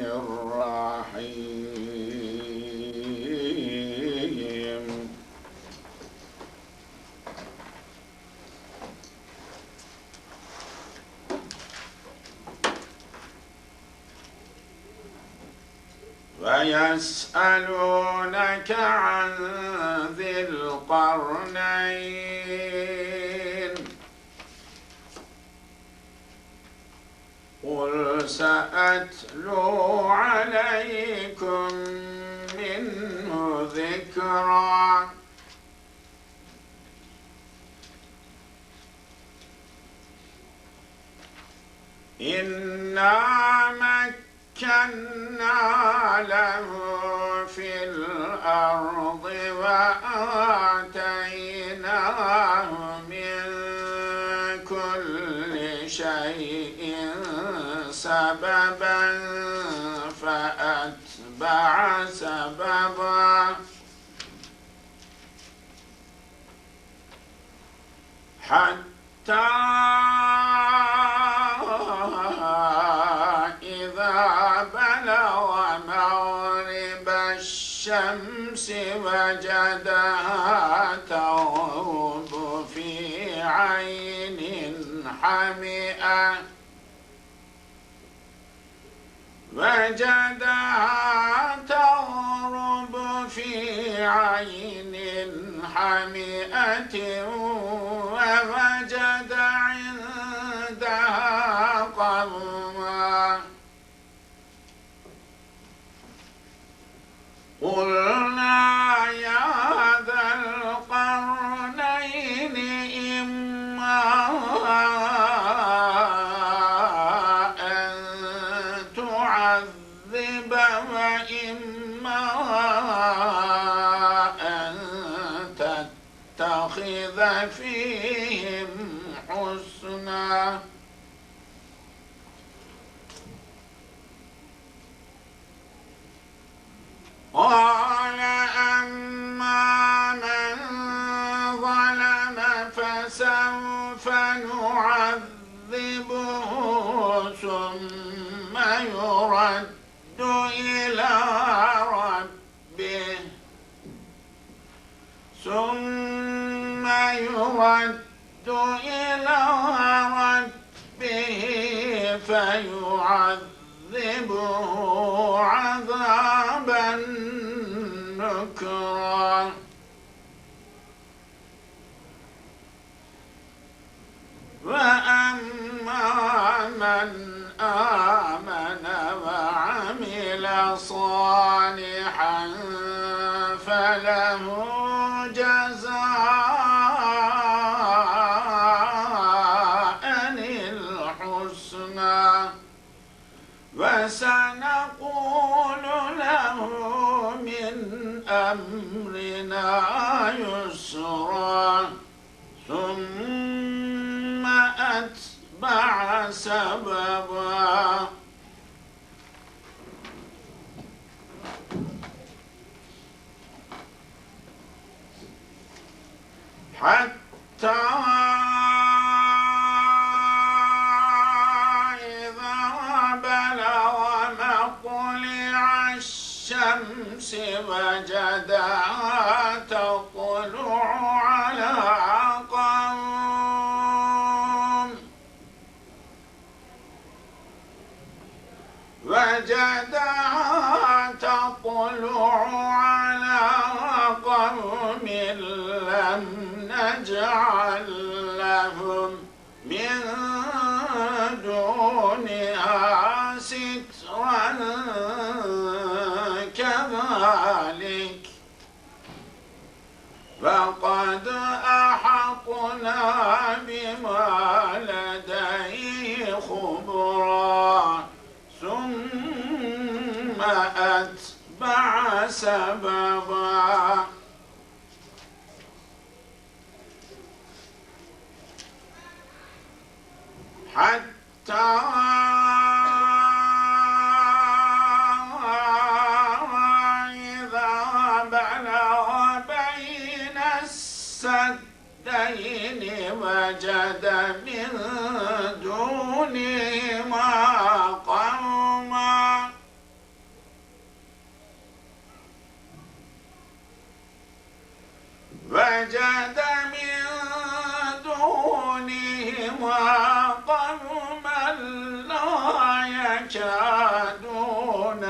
الرحيم. ويسألونك عن ذي القرنين قل سأتلو عليكم منه ذكرا إنا مكنا له في الأرض وآتيناه من كل شيء سببا فأتبع سببا حتى إذا بلغ مغرب الشمس وجدها تغرب في عين حمئة ووجد عندها قوما قلنا يا ذا القرنين إما أن تعذب وإما أن تتخذ فيهم حسنا قال أما من ظلم فسوف نعذبه ثم يرد إلى ربه فيعذبه عذابا نكرا وأما من آمن وعمل صالحا فله جزاء الحسنى وسنقول له من أمرنا يسرا ثم أتبع سببا حتى إذا بلغ مطلع الشمس وجدها تطلع على قوم لم نجعل لهم من دونها سترا كذلك فقد أحطنا بما لديه خبرا ثم أتبع سببا حتى إذا بلغ بين السدين وجد من دونهما قوما ووجد من دونهما قوما لا يكادون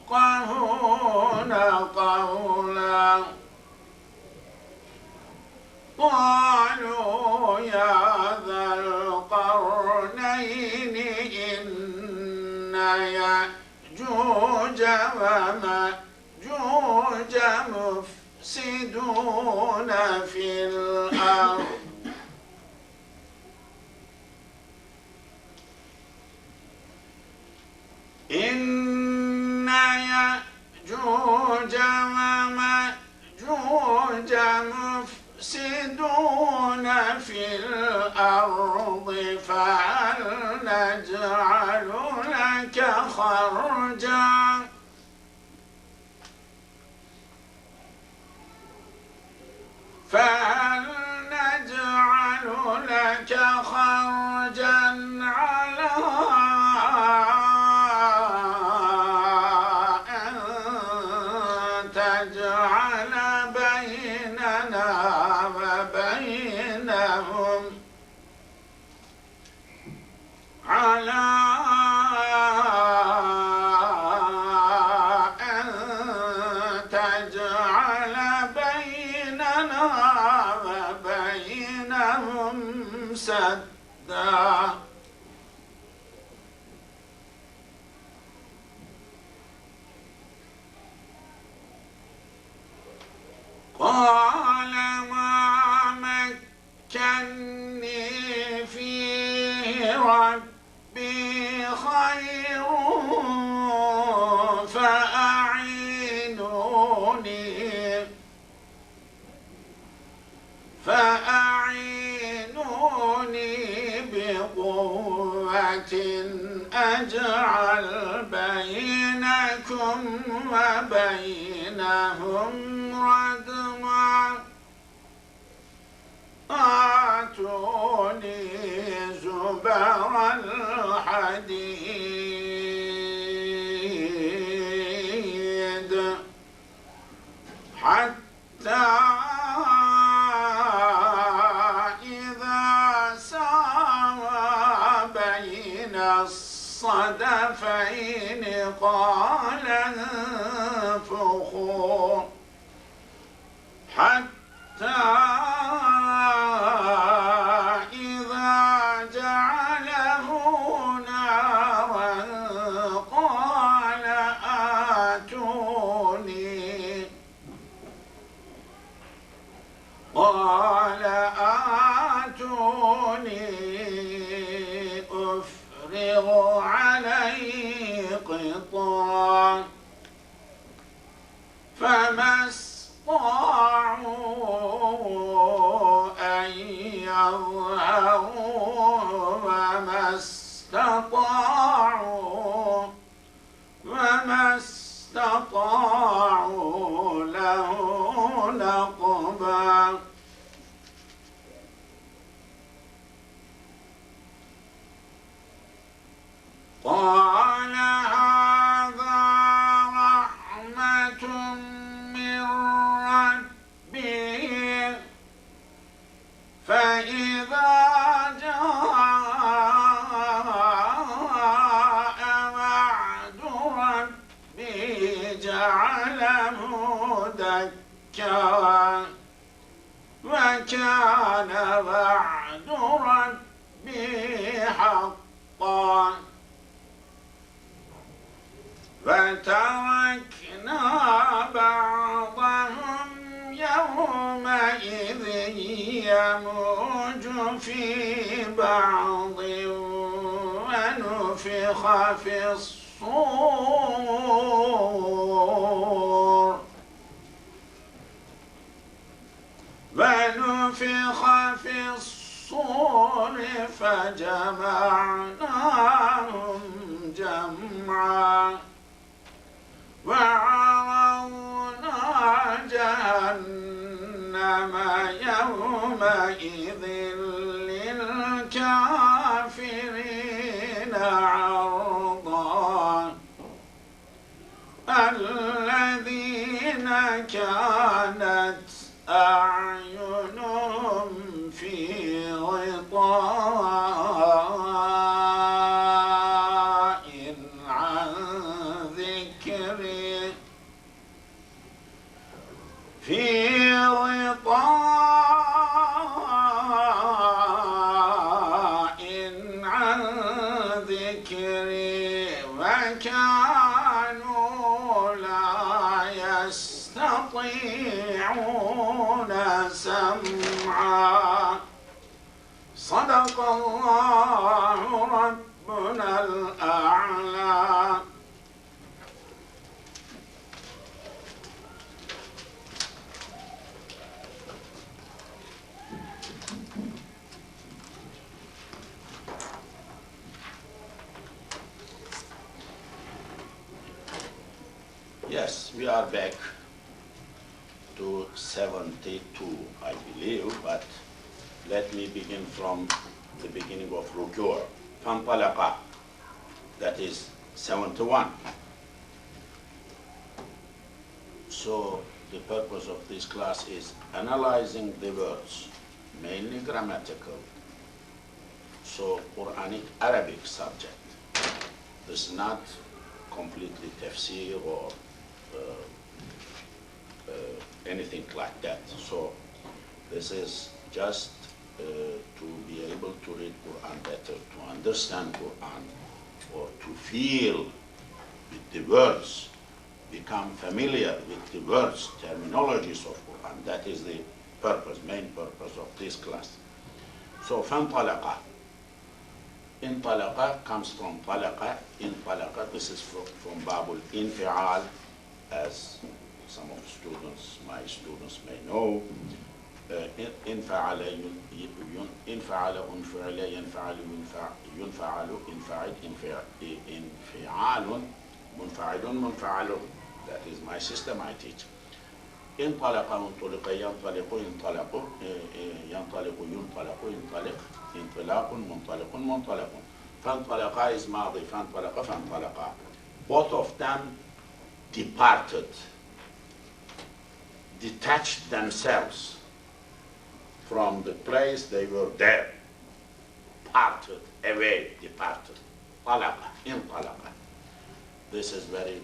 يفقهون قولا قالوا يا ذا القرنين إن يأجوج ومأجوج مفسدون في الأرض إن يأجوج ومأجوج مفسدون في الأرض فهل نجعل لك خرجا على أن تجعل بيننا وبينهم سدا قال ما مكني فيه ربي خير فأعينوني بقوة أجعل بينكم وبينهم ردما آتوني زبر الحديد حتى الصدفين قال انفخوا حتى إذا جعله نارا قال آتوني أفرغ عليه قطرا فما استطاعوا أن يظهروا وما استطاعوا له نقبا قال هذا رحمة من ربي فإذا جاء وعد ربي جعله دكا وكان وعد ربي حقا فتركنا بعضهم يومئذ يموج في بعض ونفخ في الصور فجمعناهم جمعا وعرضنا جهنم يومئذ للكافرين عرضا الذين كانت أعمالهم الذكر وكانوا لا يستطيعون سمعا صدق الله ربنا الأعلى. Yes, we are back to 72, I believe, but let me begin from the beginning of Rukur. Fanpalaqa, that is 71. So the purpose of this class is analyzing the words, mainly grammatical. So Quranic Arabic subject. This is not completely tafsir or anything like that. So this is just to be able to read Quran better, to understand Quran, or to feel with the words, become familiar with the words, terminologies of Quran. That is the purpose, main purpose of this class. So فانطلق. انطلق comes from طلق. انطلق, this is from Babul Infial, as some of the students, my students may know. انفعل انفعل انفعل ينفعل ينفعل انفعل انفعال منفعل منفعل. That is my system I teach. انطلق انطلق ينطلق ينطلق ينطلق ينطلق ينطلق انطلاق منطلق منطلق. فانطلق is ماضي فانطلق فانطلق. Both of them departed, detached themselves from the place they were there, parted away, departed. Talaqa, intalaqa. This is very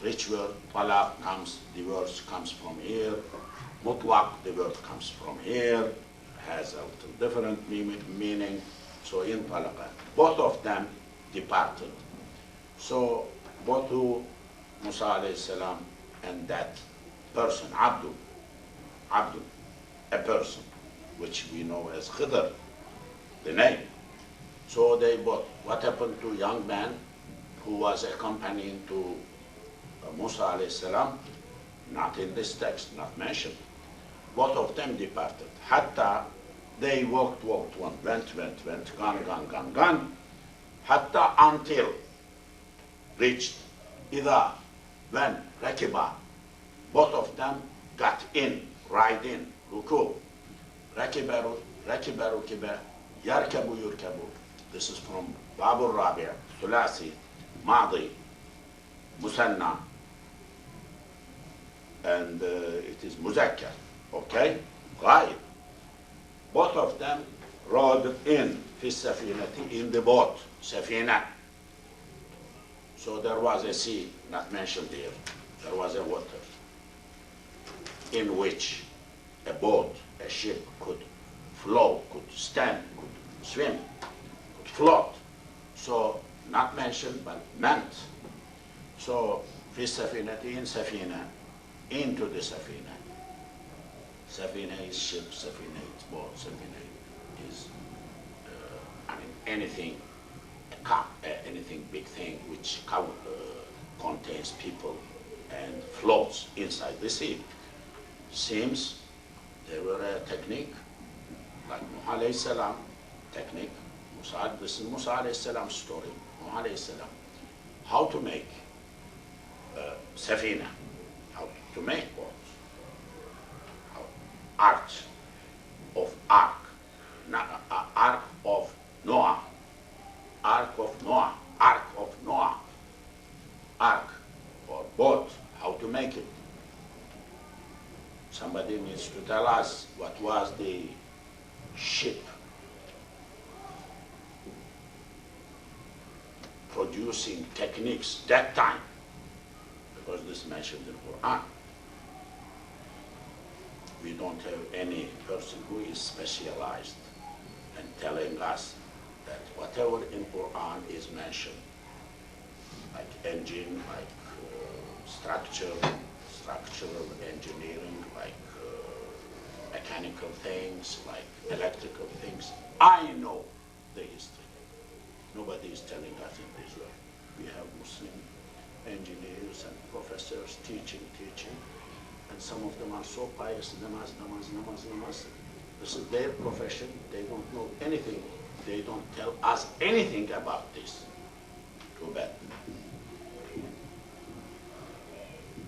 rich word. Talaq comes, the word comes from here. Mutlaq, the word comes from here, has a little different meaning. So intalaqa. Both of them departed. So both who Musa alayhi salam and that person, Abdu, a person, which we know as Khidr, the name. So they both, what happened to young man who was accompanying to Musa alayhi salam? Not in this text, not mentioned. Both of them departed. Hatta they walked, went, gone. Hatta until reached, either when, rakiba, both of them got in, ride in, ruku. Rakiba, rukiba, yarkabu, yurkabu. This is from Babur Rabi', Thulasi, Madi, Musanna, and it is Muzakkar, okay? Ghaib. Both of them rode in, fi safinati, in the boat, safina. So there was a sea, not mentioned here. There was a water in which a boat, a ship could flow, could stand, could swim, could float. So not mentioned, but meant. So fi safinati, in safina, into the safina. Safina is ship, safina is boat, safina is anything, a cup, anything big thing which contains people and floats inside the sea. Seems there were a technique, like Nuh alayhi salam technique. This is Musa alayhi salam's story. Nuh alayhi salam, how to make safina, how to make boats. Ark of Noah, ark or boat, how to make it. Somebody needs to tell us what was the ship producing techniques that time, because this is mentioned in Quran. We don't have any person who is specialized and telling us that whatever in Quran is mentioned, like engine, like structural engineering, like mechanical things, like electrical things, I know the history. Nobody is telling us in Israel. We have Muslim engineers and professors teaching, and some of them are so pious, namaz. This is their profession. They don't know anything. They don't tell us anything about this. Too bad.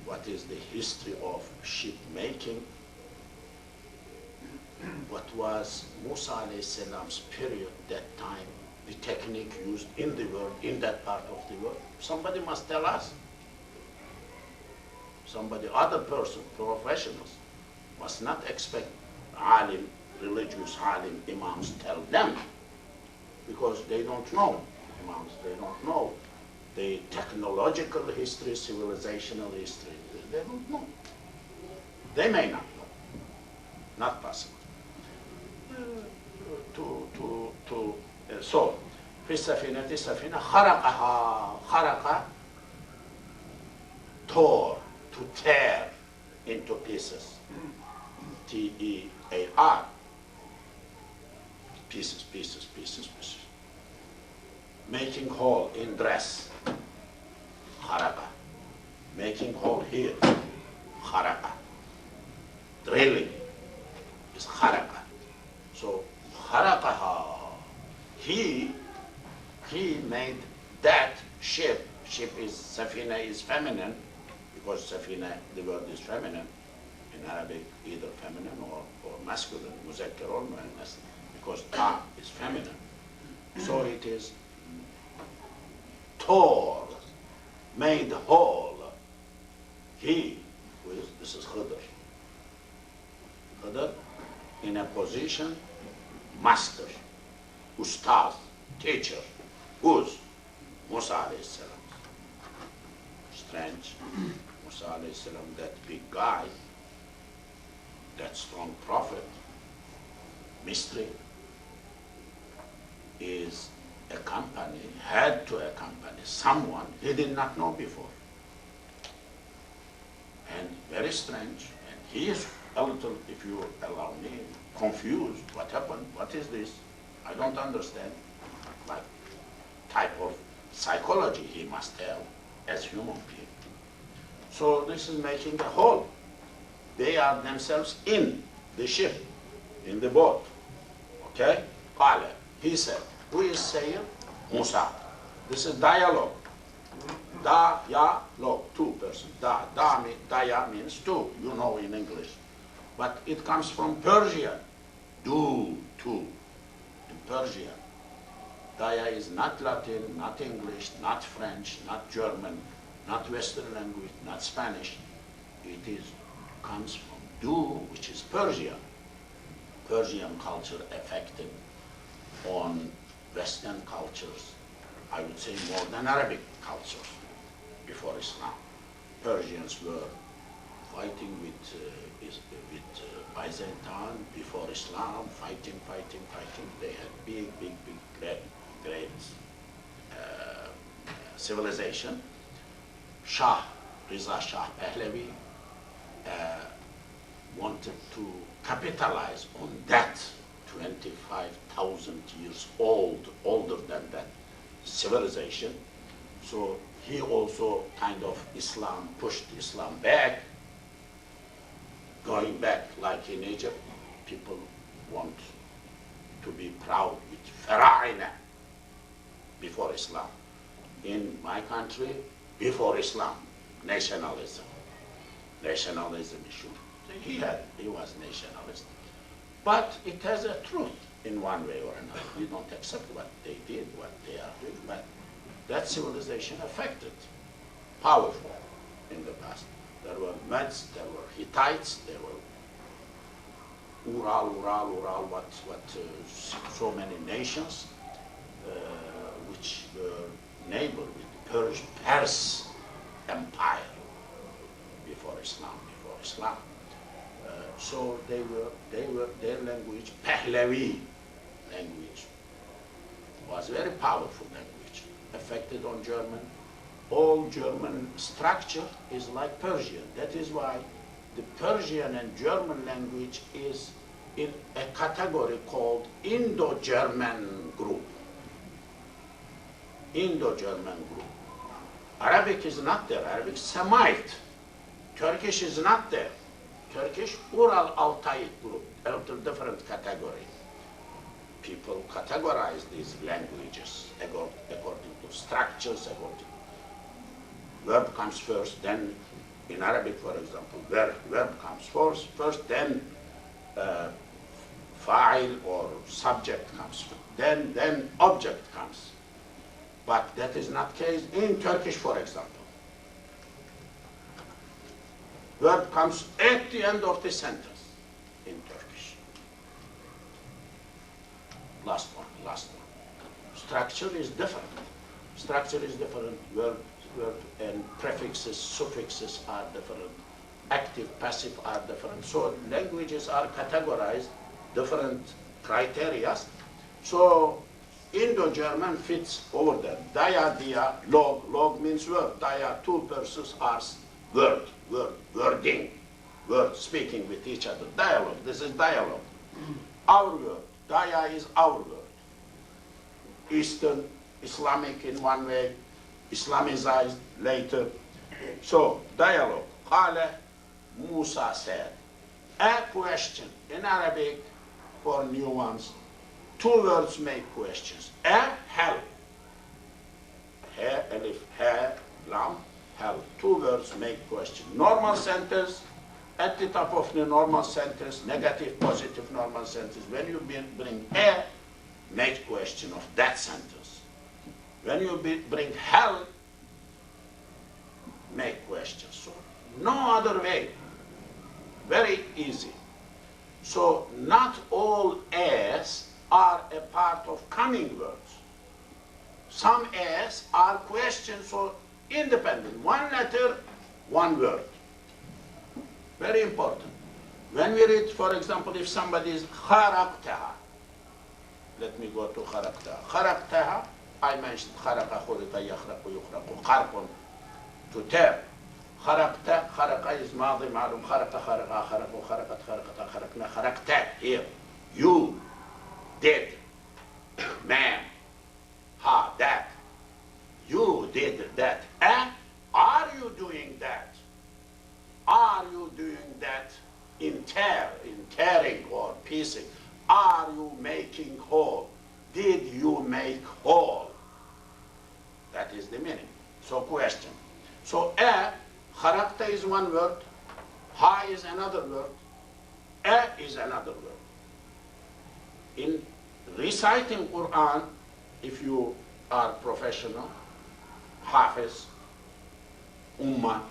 What is the history of ship making? What was Musa alayhi salam's period, that time, the technique used in the world, in that part of the world? Somebody must tell us. Somebody, other person, professionals, must not expect alim, religious alim, imams tell them, because they don't know. Imams, they don't know the technological history, civilizational history. They don't know. They may not know. Not possible. So, في السفينة سفينة خرقها tore, to tear into pieces. T-E-A-R. Pieces. Making hole in dress. Kharaqa. Making hole here. Kharaqa. Drilling is kharaqa. So kharaqaha. He made that ship. Ship is safina is feminine, because safina, the word is feminine in Arabic, either feminine or masculine, muzakkar or muannas, because ta is feminine. So it is tore, made whole. He, this is Khidr. Khidr in a position, master, ustaz, teacher, who's Musa alayhi salam. Strange. Musa alayhi salam, that big guy, that strong prophet, mystery, is had to accompany someone he did not know before. And very strange. And he is a little, if you allow me, confused. What happened? What is this? I don't understand. Like type of psychology he must have as human being. So this is making a hole. They are themselves in the ship, in the boat. Okay? Qala, he said. Who is saying? Musa. This is dialogue. Da, ya, log, two persons. Daya means two, you know in English. But it comes from Persian. Do, two. In Persian. Daya is not Latin, not English, not French, not German, not Western language, not Spanish. It comes from do, which is Persian. Persian culture affected on Western cultures, I would say more than Arabic cultures before Islam. Persians were fighting with Byzantine before Islam, fighting. They had big, great civilization. Reza Shah Pahlavi wanted to capitalize on that 25,000 years older than that civilization. So he also kind of pushed Islam back, going back like in Egypt. People want to be proud with Fara'ina before Islam. In my country, before Islam, nationalism issue. He was nationalist. But it has a truth in one way or another. We don't accept what they did, what they are doing, but that civilization affected, powerful in the past. There were Medes, there were Hittites, there were Ural, so many nations which were neighbor with the Pers Empire before Islam. So they were their language, Pahlavi language, was a very powerful language, affected on German. All German structure is like Persian. That is why the Persian and German language is in a category called Indo-German group. Indo-German group. Arabic is not there. Arabic is Semite. Turkish is not there. Turkish Ural-Altaic group, a different category. People categorize these languages according to structures, according. Verb comes first, then in Arabic, for example, verb comes first, then fa'il or subject comes first, then object comes. But that is not the case in Turkish, for example. Verb comes at the end of the sentence in Turkish. Last one. Structure is different. Verb and prefixes, suffixes are different. Active, passive are different. So languages are categorized, different criteria. So Indo-German fits over there. Dia, dia, log means word. Dia, two persons are wording, speaking with each other. Dialogue, this is dialogue. Our word, dia is our word. Eastern, Islamic in one way, Islamicized later. So, dialogue. Qala, Musa said. A question. In Arabic, for new ones, two words make questions. A, hell. He, alif, he, lam, hell. Two words make question. Normal sentence, at the top of the normal sentence, negative, positive normal sentence. When you bring a, make question of that sentence. When you bring hell, make questions. So no other way. Very easy. So not all as are a part of coming words. Some as are questions, so independent. One letter, one word. Very important. When we read, for example, if somebody is kharaqtaha, let me go to kharaqtaha. Kharaqtaha, I mentioned kharaqa, khuriqa, yakhraqu, yukhraqu, kharqun, to tear. Kharaqta, kharaqa is madi, ma'lum, kharaqa, kharaqa, kharaqu, kharaqat, kharaqata, kharaqna, kharaqta, here. You did, man, ha, that. You did that. Are you doing that? Are you doing that in tearing or piecing? Are you making whole? Did you make whole? That is the meaning. So question. So kharakta is one word, ha is another word, is another word. In reciting Quran, if you are professional, hafiz, ummah,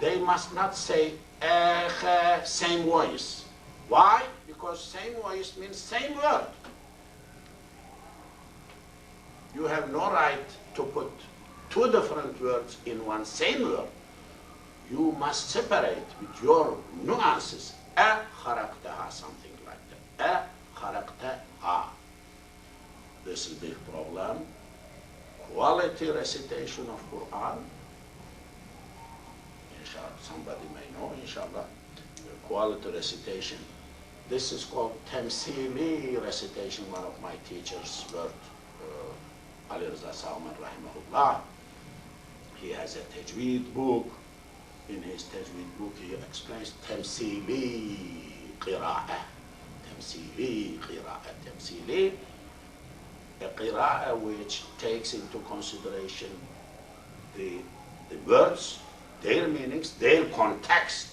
they must not say same voice. Why? Because same voice means same word. You have no right to put two different words in one same word. You must separate with your nuances. Kharaktaha, something like that. Kharaktaha. This is the problem. Quality recitation of Quran. Inshallah, somebody may know, inshallah. Quality recitation. This is called Tamsili recitation. One of my teachers worked, Ali Rza Salman rahimahullah. He has a tajweed book. In his tajweed book, he explains Tamsili qira'ah. Tamsili qira'ah. Tamsili, a qira'ah which takes into consideration the words, their meanings, their context.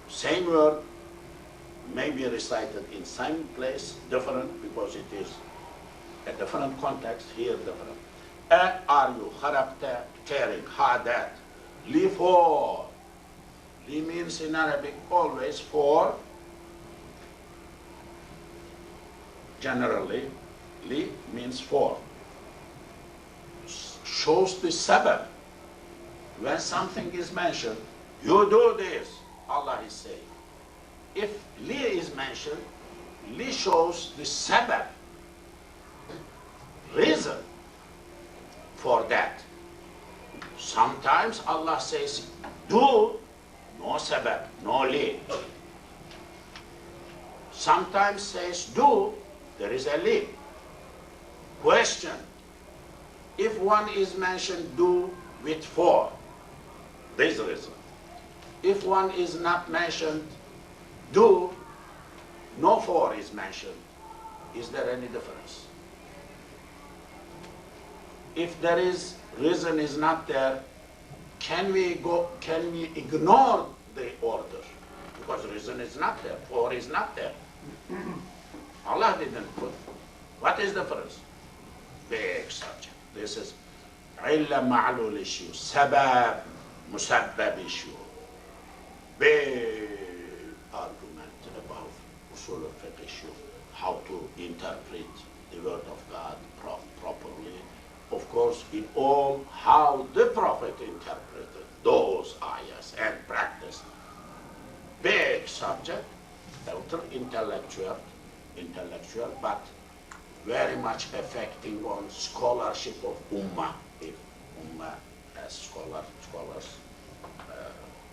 Same word may be recited in same place, different, because it is a different context, here different. Are you, kharabta, tearing, hadat, li for. Li means in Arabic always for, generally, li means for. Shows the sabab. When something is mentioned, you do this, Allah is saying. If li is mentioned, li shows the sabab. reason for that. Sometimes Allah says, do, no sabab, no li. Sometimes says, do, there is a li. Question, if one is mentioned, do with for, this reason. If one is not mentioned, do, no for is mentioned, is there any difference? If there is, reason is not there, can we ignore the order? Because reason is not there, for is not there. Allah didn't put. What is the difference? Big subject. This is illa ma'lul issue, sabab, musabbab issue. Big argument about usul al-fiqh issue, how to interpret the word of God properly. Of course, in all, how the Prophet interpreted those ayahs and practiced. Big subject, intellectual, but very much affecting on scholarship of Ummah. If Ummah has scholars,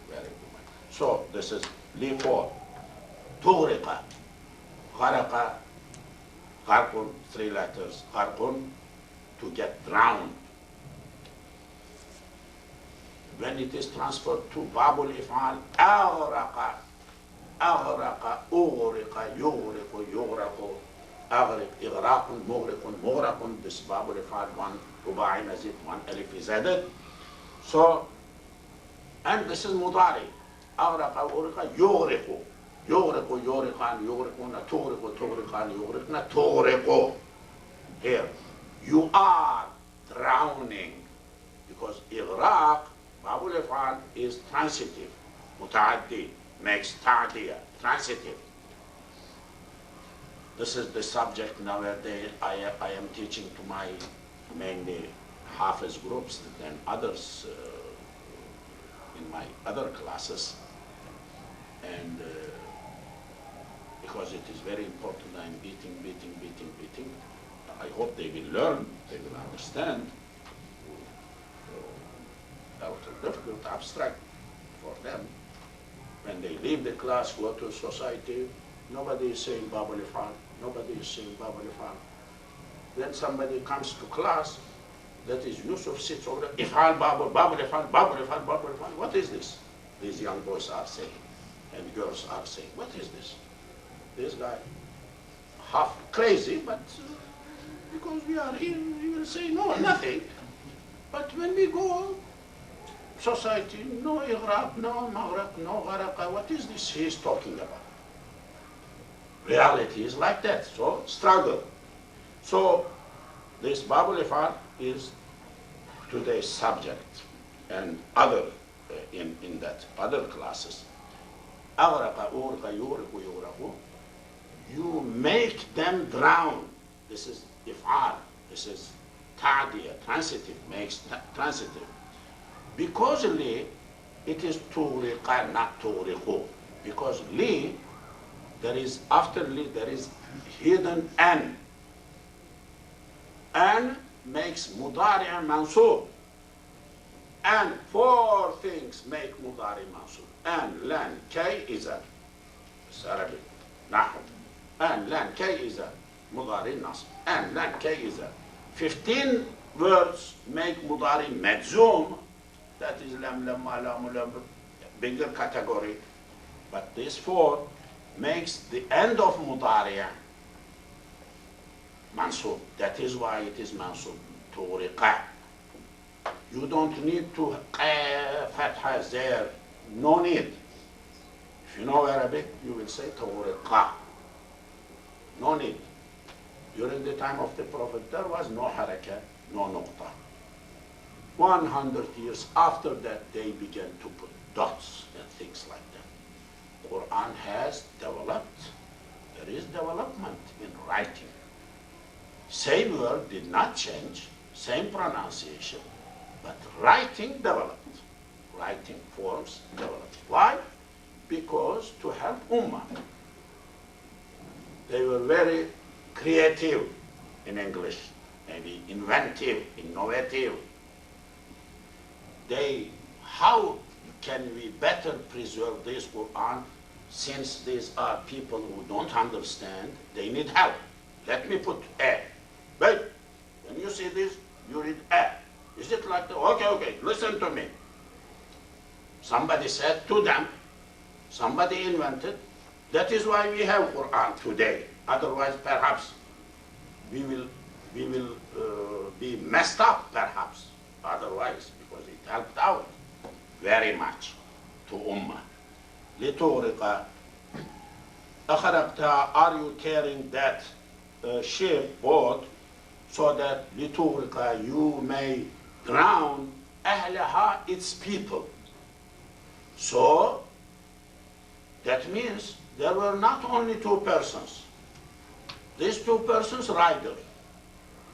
very Ummah. So this is li for. Tughriqa, gharaqa, gharqun, 3 letters, gharqun, to get drowned. When it is transferred to babul if'al, aghraqa, aghraqa, ughriqa, yughriqu, yughraqu, aghraq, ighraqun, mughriqun, mughraqun. This babul if'al, 1 ruba'i mazid, 1 alif is added. So, and this is mudari. Aghraqa, ughriqa, yughriqu. Yughriqu, yughriqan, yughriquna, tughriqu, tughriqan, yughriqna, tughriqu. Here. You are drowning, because ighraq, babul if'al, is transitive, muta'addi, makes ta'diyah, transitive. This is the subject nowadays I am teaching to my mainly Hafiz groups and others in my other classes, and because it is very important, I am beating. I hope they will learn, they will understand. A little difficult, abstract for them. When they leave the class, go to society, nobody is saying babul if'al, nobody is saying babul if'al. Then somebody comes to class, that is Yusuf sits over there, if'al babul, babul if'al, babul if'al, babul if'al. What is this? These young boys are saying, and girls are saying, what is this? This guy, half crazy, but because we are here, we will say, no, nothing. But when we go, society, no ighraq, no maghraq, no gharaqa, what is this he is talking about? Reality is like that, so struggle. So this babul if'al is today's subject, and other, in that other classes. Aghraqa, ughriqa, yughriqu, yughraqu. You make them drown. This is if'al, this is ta'diyah, transitive, makes transitive. Because li, it is tughriqa, not tughriqu. Because li, there is, after li, there is hidden an. An makes mudari' mansub. And 4 things make mudari' mansub. An, lan, kay, izan. It's Arabic, nahu. An, lan, kay, izan. Mudari nasb. And lan, kay, izan. 15 words make mudari madzum. That is lam, lamma, lamu, lam, bigger category. But this 4 makes the end of mudari mansub. That is why it is mansub. Tughriqa. You don't need to fatha there. No need. If you know Arabic, you will say tughriqa. No need. During the time of the Prophet, there was no haraka, no nuqta. 100 years after that, they began to put dots and things like that. Quran has developed. There is development in writing. Same word did not change, same pronunciation, but writing developed. Writing forms developed. Why? Because to help Ummah. They were very creative in English. maybe inventive, innovative. How can we better preserve this Quran, since these are people who don't understand, they need help. Let me put A. Wait, when you see this, you read A. Is it like that? Okay, listen to me. Somebody said to them, somebody invented, that is why we have Quran today. Otherwise, perhaps, we will be messed up, perhaps, otherwise, because it helped out very much to Ummah. لِتُغْرِقَ أَخَرَقْتَ, are you carrying that ship, boat, so that لِتُغْرِقَ, you may drown أَهْلَهَا, its people. So, that means there were not only two persons. These two persons, riders.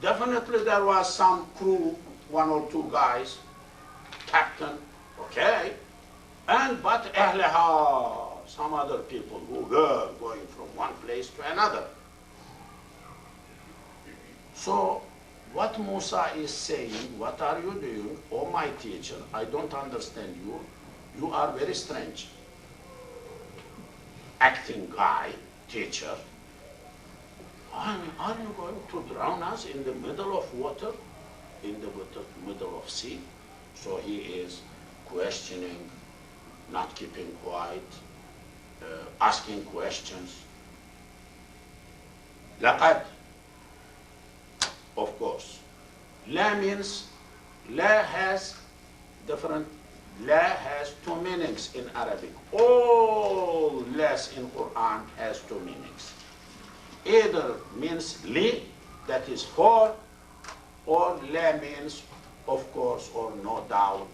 Definitely there was some crew, one or two guys, captain, okay, but أهلها, some other people who were going from one place to another. So, what Musa is saying, what are you doing? Oh my teacher, I don't understand you. You are very strange. Acting guy, teacher. Are you going to drown us in the middle of water? In the middle of sea? So he is questioning, not keeping quiet, asking questions. لقد, of course. La means, la has different, la has two meanings in Arabic. All las in Quran has two meanings. Either means li, that is for, or la means of course or no doubt,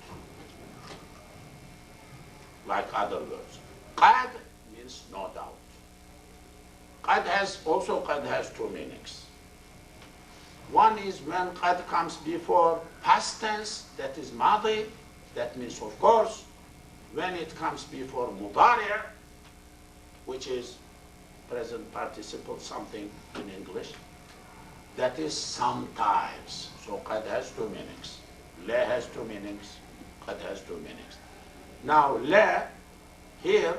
like other words. Qad means no doubt. Qad has two meanings. One is when qad comes before past tense, that is madi, that means of course. When it comes before mudari', which is present participle, something in English, that is sometimes. So qad has two meanings. La has two meanings, qad has two meanings. Now la here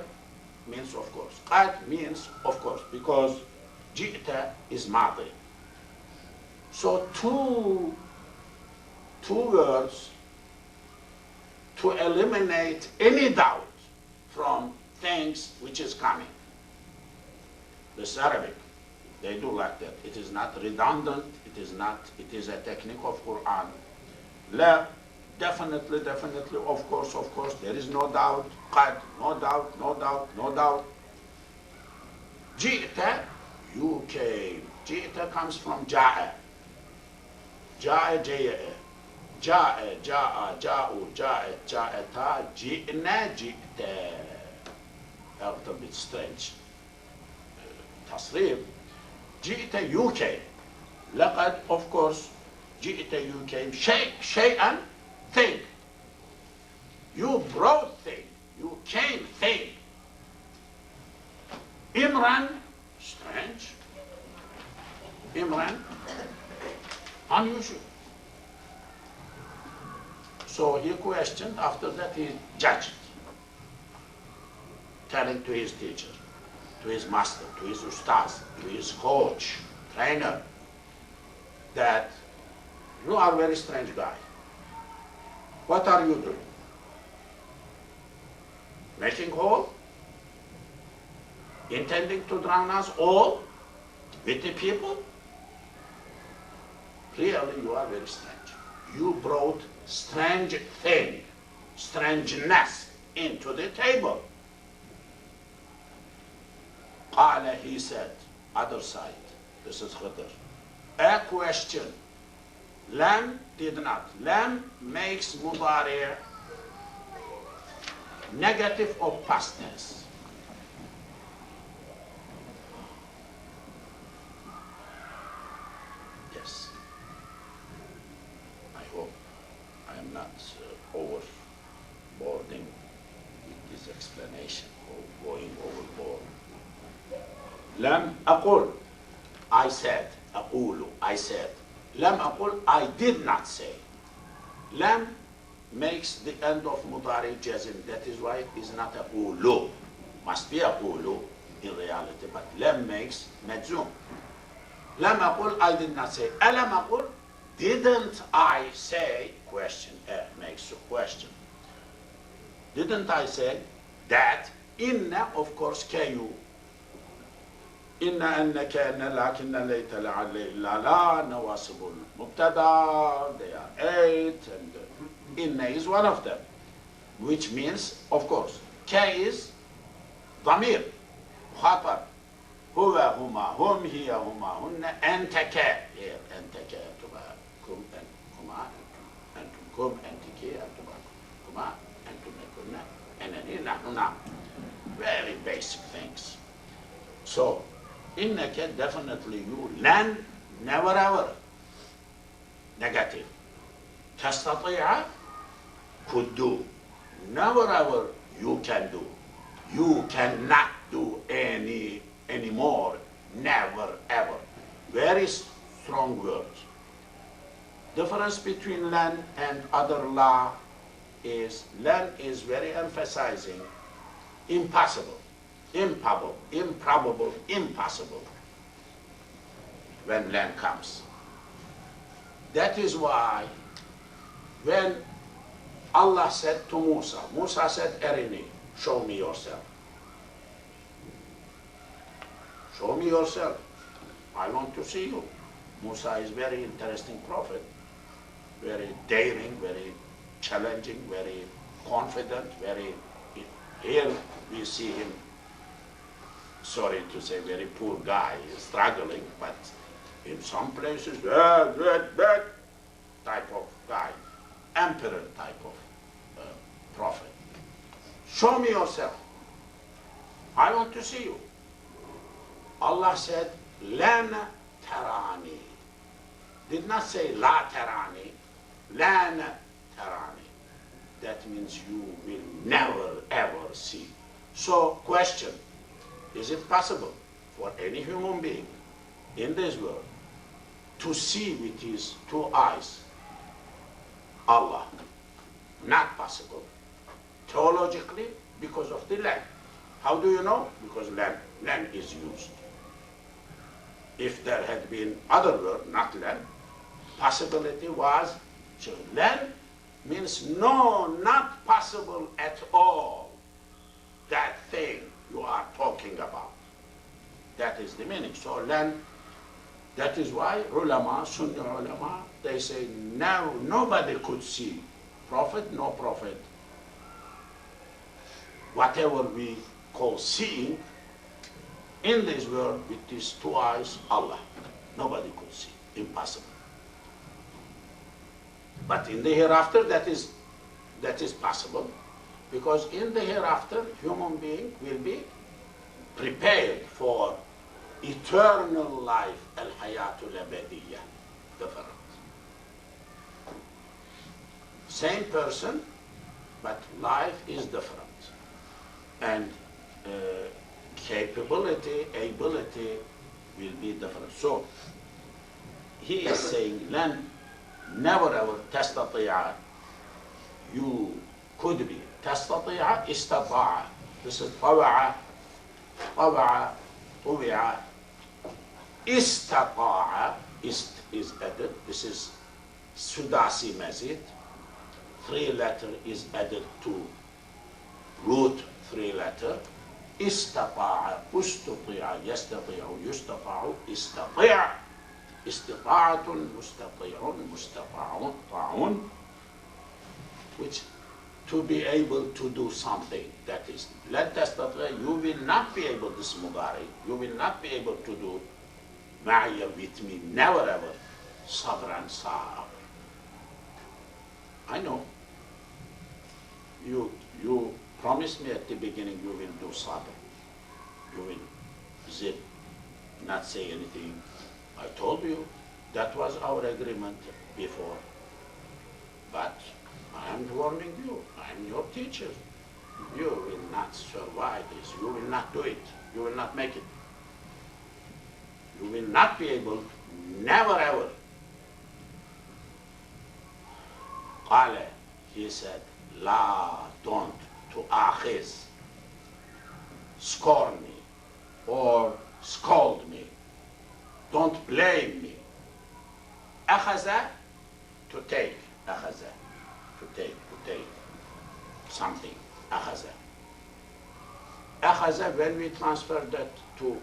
means of course. Qad means of course, because ji'ta is madi. So two words to eliminate any doubt from things which is coming. This is Arabic. They do like that. It is not redundant. It is a technique of Quran. La, definitely, of course, there is no doubt. Qad, no doubt. Ji'ta, you came. Ji'ta comes from ja'a. Ja'a, ja'a, ja'u, ja'ata, ji'na, ji'ta. A little bit strange. Tasrif. Ji'ta, you came. Laqad, of course, ji'ta, you came. Shay'an, thing. You brought thing. You came, thing. Imran, strange. Imran, unusual. So he questioned, after that he judged, telling to his teacher, to his master, to his ustaz, to his coach, trainer, that you are a very strange guy. What are you doing? Making hole? Intending to drown us all with the people? Really, you are very strange. You brought strange thing, strangeness into the table. Qala, he said, other side, this is Khidr. A question. Lam did not. Lam makes mudari' negative of past tense. Yes. I hope I am not overboarding with this explanation or going overboard. Lam aqul, I said, aqulu, I said. لم أقل, I did not say. لم makes the end of mudari jazm. That is why it is not a qulu. Must be a qulu in reality, but لم makes majzum. لم أقل, I did not say. ألم أقل, didn't I say, question, makes a question. Didn't I say that inna, of course, kayu. إن أن كان لكن ليت لعل إلا لا نواصب المبتدا, they are 8, and inna is one of them, which means, of course, K is ضمير مخاطب, هو هما هم هي هما هن أنت ك, here أنت ك أنتما كم أنتما أنتم كم أنت كي أنتما كما أنتم كنا أنني نحن نعم. Very basic things. So إنك definitely you, لن never ever negative. تستطيع could do, never ever you can do, you cannot do any more, never ever. Very strong words. Difference between لن and other la is لن is very emphasizing impossible, improbable, impossible when land comes. That is why when Allah said to Musa, Musa said, Arini, show me yourself. Show me yourself. I want to see you. Musa is very interesting prophet, very daring, very challenging, very confident, very, here we see him, sorry to say, very poor guy, struggling, but in some places, that type of guy, emperor type of prophet. Show me yourself. I want to see you. Allah said, لَنْ تَرَانِي. Did not say La tarani, لَنْ تَرَانِي. That means you will never ever see. So, question, is it possible for any human being in this world to see with his 2 eyes Allah? Not possible. Theologically, because of the land. How do you know? Because land is used. If there had been other word, not land, possibility was, so land means no, not possible at all. That thing you are talking about. That is the meaning. So land, that is why ulama, Sunni ulama, they say no, nobody could see. Prophet, no prophet. Whatever we call seeing in this world with these 2 eyes, Allah. Nobody could see. Impossible. But in the hereafter, that is possible, because in the hereafter, human being will be prepared for eternal life, al-hayatul abadiyya, different. Same person, but life is different. And capability, ability will be different. So, he is saying, لن never ever تستطيع, you could be, تستطيع, استطاع. This is طوع, طوع, طوع. استطاع is added. This is Sudasi mazid. 3 letter is added to root 3 letter. استطاع, استطيع, يستطيع, يستطاع, استطيع. استطاعة, مستطيع, مستطاع, طاعون, which to be able to do something, that is, لا تستطيع, you will not be able, this mudari, you will not be able to do معي with me, never ever, صبرا صعب. I know. You promised me at the beginning you will do sabr. You will zip, not say anything. I told you that was our agreement before. But I am warning you, I am your teacher. You will not survive this. You will not do it. You will not make it. You will not be able, never ever, قال, he said, لا, don't, تؤاخذ, scorn me or scold me. Don't blame me. أخذ, to take. أخذ, to take something. أخذ. أخذ, when we transfer that to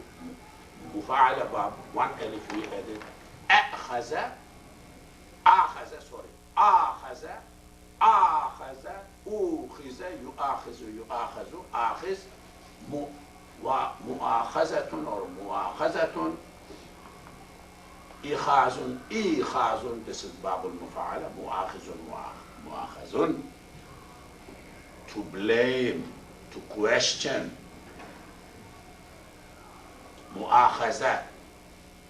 مفاعل باب, one alif we added. أخذ, sorry. آخذ, أوخذ, يؤاخذ, آخذ, مؤاخذة or مؤاخذة, إيخاذ, this is باب المفاعلة, مؤاخذ, to blame, to question. مؤاخذة,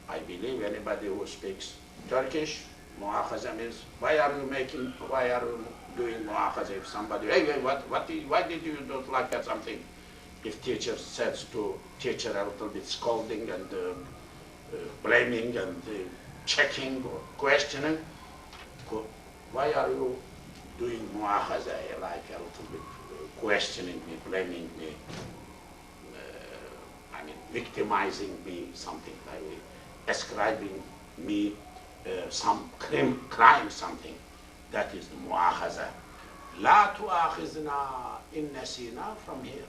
I believe anybody who speaks Turkish, مؤاخذة means why are you doing مؤاخذة? If somebody, hey, why did you don't like that something? If teacher says to teacher a little bit scolding and blaming and checking or questioning, why are you doing مؤاخذة, like a little bit questioning me, blaming me, victimizing me, something like ascribing me some crime, something. That is the مؤاخذة. لا تؤاخذنا إن نسينا, from here.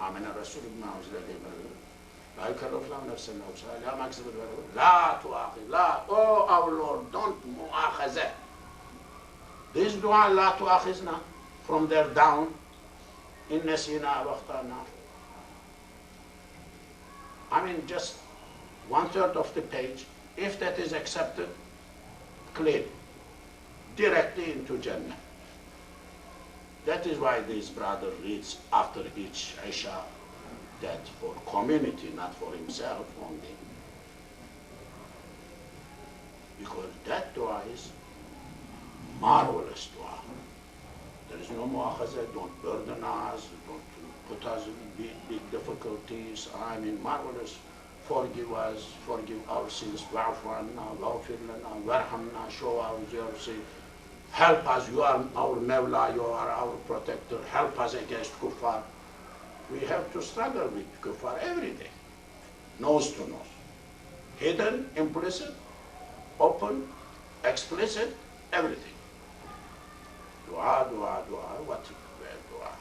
آمن الرسول بما أنزل إليه لا يكلف الله نفسا إلا وسعها لا ما كسبت لا تؤاخذ, لا, oh our Lord, don't مؤاخذة. This dua, لا تؤاخذنا, from there down, إن نسينا واخطأنا. Just 1/3 of the page. If that is accepted, clear, directly into Jannah. That is why this brother reads after each Isha, that for community, not for himself only. Because that dua is marvelous dua. There is no mu'akhazah, don't burden us, don't put us in big difficulties. Marvelous. Forgive us, forgive our sins. Wa'fu anna, waghfir lana, warhamna, show our mercy. Help us, you are our Mawla, you are our protector. Help us against kuffar. We have to struggle with kuffar every day. Nose to nose. Hidden, implicit, open, explicit, everything. Dua, dua, dua, what is dua?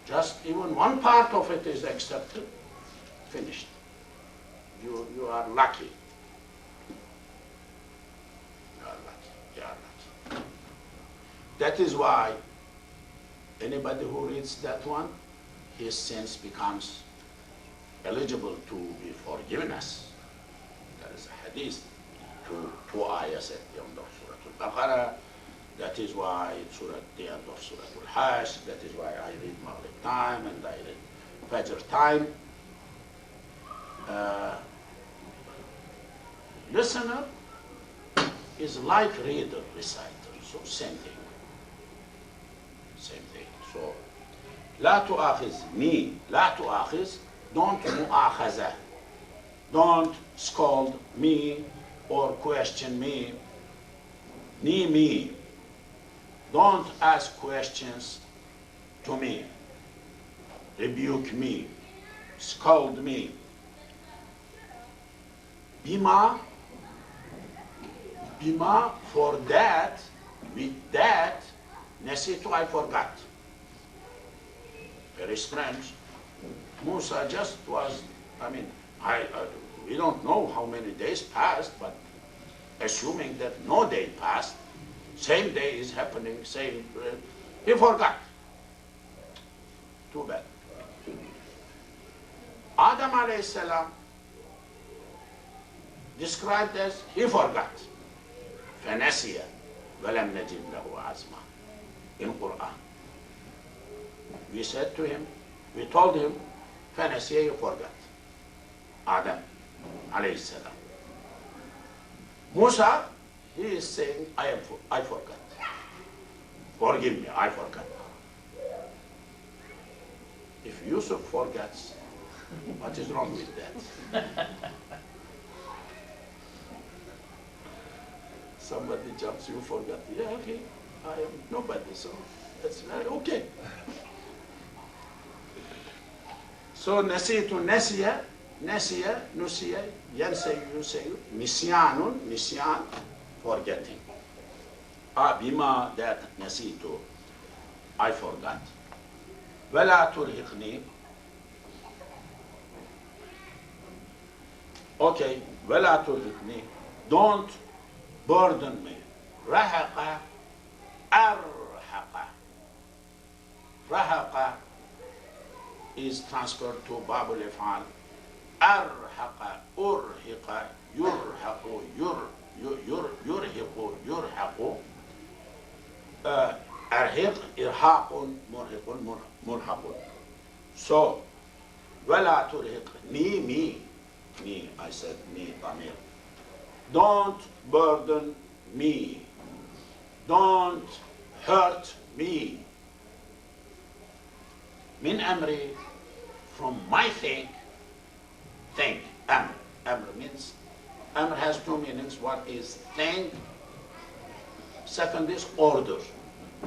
Just even one part of it is accepted, finished. You are lucky. You are lucky. You are lucky. That is why anybody who reads that one, his sins becomes eligible to be forgiveness. There is a hadith, two ayahs at the end of Surah al-Baqarah. That is why it's at the end of Surah al-Hajj. That is why I read Maghrib time and I read Fajr time. Listener is like reader, reciter. So same thing. Same thing. So لا تؤاخذ me, لا تؤاخذ, don't مؤاخذة. Don't scold me or question me. Ni me. Don't ask questions to me. Rebuke me. Scold me. Bima, for that, with that, nasitu, I forgot. Very strange. Musa just was, we don't know how many days passed, but assuming that no day passed, same day is happening, same, he forgot. Too bad. Adam alayhi salam described as he forgot. فَنَسِيَ وَلَمْ نَجِدْ لَهُ عَزْمًا in Quran. We said to him, we told him, فَنَسِيَ, you forgot. Adam alayhi salam. Musa, he is saying, I forgot. Forgive me, I forgot. If Yusuf forgets, what is wrong with that? somebody jumps, you forgot. Yeah, okay, I am nobody, so that's very okay. So nasitu nasiya, nasiya, nusiya, yansayu, yusayu, nisyanun, nisyan, forgetting. Bima that nasitu, I forgot. Vela turhiqni. Okay, vela turhiqni. Don't burden me. Rahaqa, arhaqa. Rahaqa is transferred to Babul If'al. Arhaqa, urhiqa, yurhaqu, yurhiqu, yurhaqu. Arhiq, irhaqun, murhiqun, murhaqun. So, wala turhiq, me, I said me, Tamir. Don't burden me. Don't hurt me. Min amri, from my think, amr. Amr means, amr has two meanings. One is think, second is order,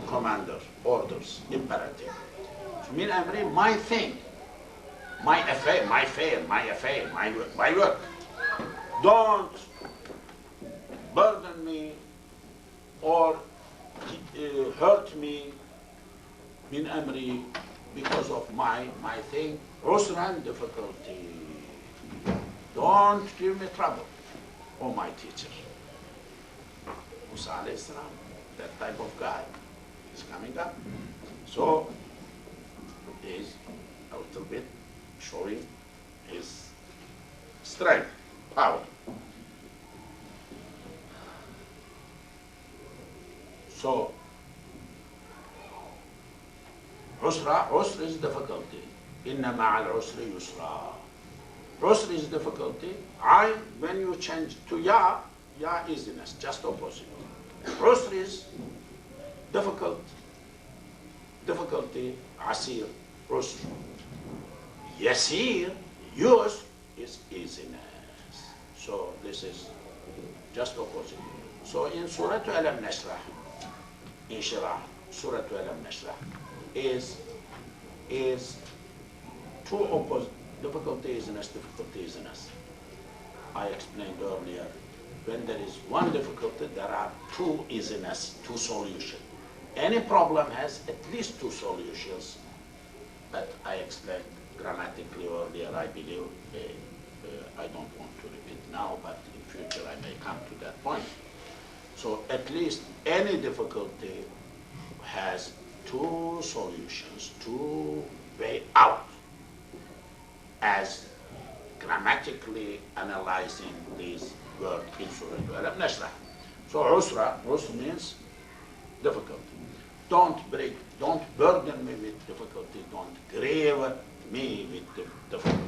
commander, orders, imperative. So min amri, my thing, my affair, my work. Don't burden me or hurt me, min amri, because of my thing, usran, difficulty. Don't give me trouble, oh my teacher. Musa alayhi salam, that type of guy is coming up. So he's a little bit showing his strength, power. So usr is difficulty. Inna ma'al usri yusra. Usr is difficulty. When you change to ya easiness, just opposite. Usr is difficulty, asir, usr. Yasir, yusr is easiness. So this is just opposite. So in Surah al-Nasrah, in Shirah, Surah al-Nasrah, is two opposite, difficulty is in us. I explained earlier, when there is one difficulty, there are two easiness, two solutions. Any problem has at least two solutions, but I explained grammatically earlier, I believe. I don't want to repeat now, but in future I may come to that point. So at least any difficulty has two solutions, two way out, as grammatically analyzing these words in Surah al-Nasrah. So usra means difficulty. Don't burden me with difficulty, don't grave me with difficulty.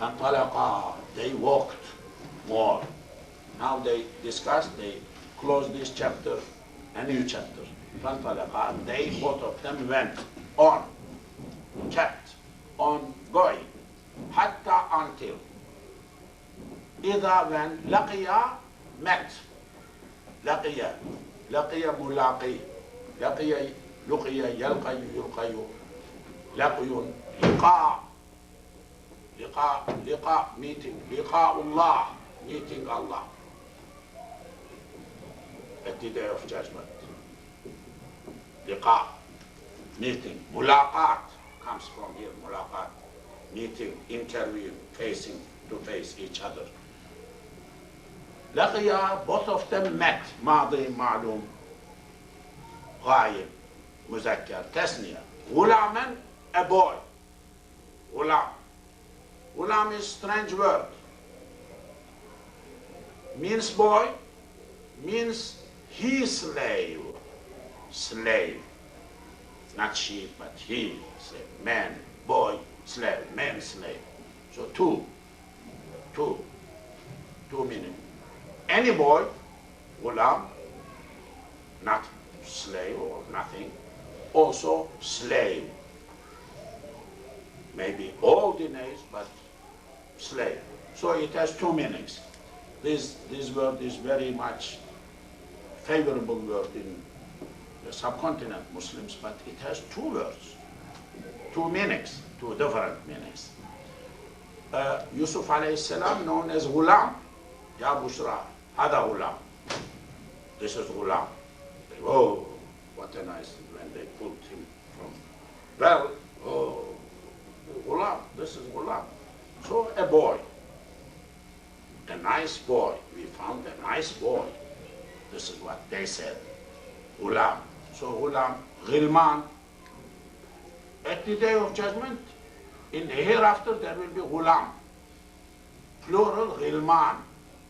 فانطلقا, they walked more. Now they discussed, they closed this chapter, a new chapter. فانطلقا, they both of them went on, kept on going, حتى until. إذا when لقيا, met. لقيا ملاقي, لقيا لقيا يلقي يلقي, لقي لقاء meeting, لقاء الله, meeting Allah at the day of judgment. لقاء, meeting. ملاقات comes from here, ملاقات, meeting, interview, facing to face each other. لقيا, both of them met. ماضي معلوم, غايب مذكر تثنية. غلاما, a boy. غلام. Ghulam is strange word. Means boy, means he slave. Slave. Not she, but he, slave. Man, boy, slave. Man, slave. So two meaning. Any boy, ghulam, not slave or nothing, also slave. Maybe old in age, but slave. So it has two meanings. This word is very much favorable word in the subcontinent Muslims, but it has two words, two meanings, two different meanings. Yusuf alayhi salam known as Ghulam, Ya Bushra, Hada Ghulam. This is Ghulam. Oh, what a nice, when they pulled him from, well, oh, Ghulam, this is Ghulam. So a boy, a nice boy, we found a nice boy. This is what they said, Ghulam. So Ghulam, Ghilman. At the day of judgment, in the hereafter, there will be Ghulam. Plural, Ghilman.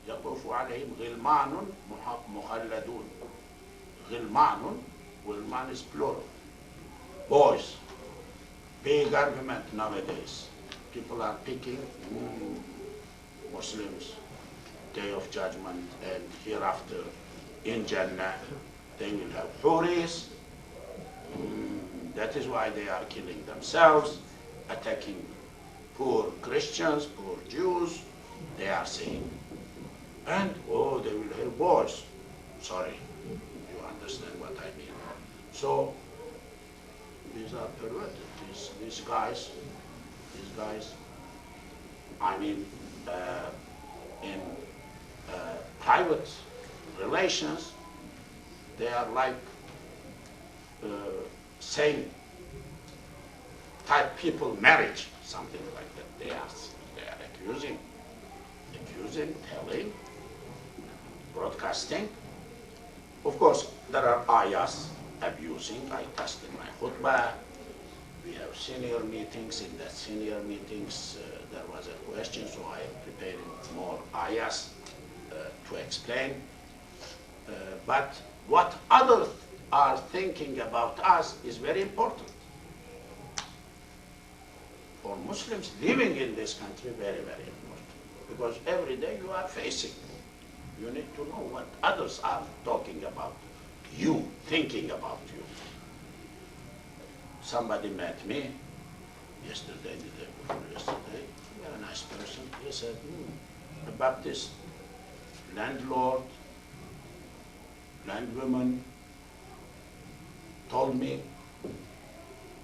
يطوف عليهم غلمان مخلدون. غلمان, Ghilman is plural. Boys. Big argument nowadays. People are picking Muslims, day of judgment and hereafter in Jannah. They will have huris. That is why they are killing themselves, attacking poor Christians, poor Jews, they are saying. And, oh, they will have boys. Sorry, you understand what I mean. So, these are perverted. These guys, I mean, in private relations, they are like same type people, marriage, something like that. They are accusing, telling, broadcasting. Of course, there are ayahs abusing. I touched in my khutbah. We have senior meetings. In the senior meetings, there was a question, so I am preparing more ayahs to explain. But what others are thinking about us is very important. For Muslims living in this country, very, very important. Because every day you are facing. You need to know what others are talking about you, thinking about you. Somebody met me yesterday, the day before yesterday, a very nice person. He said, a Baptist landlord, landwoman told me,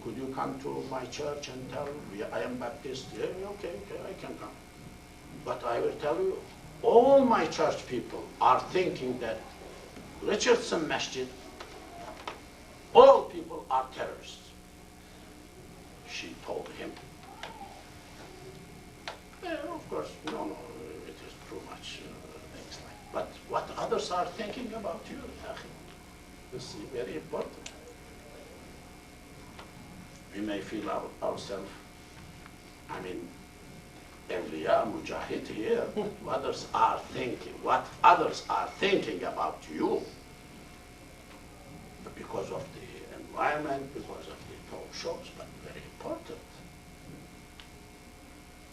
could you come to my church and tell me I am Baptist? Yeah, okay, I can come. But I will tell you, all my church people are thinking that Richardson Masjid, all people are terrorists. She told him. Yeah, of course, no, it is too much things like. But what others are thinking about you, this is very important. We may feel ourselves, I mean, Awliya, Mujahid here, what others are thinking about you because of the environment, because of the talk shows, but very important.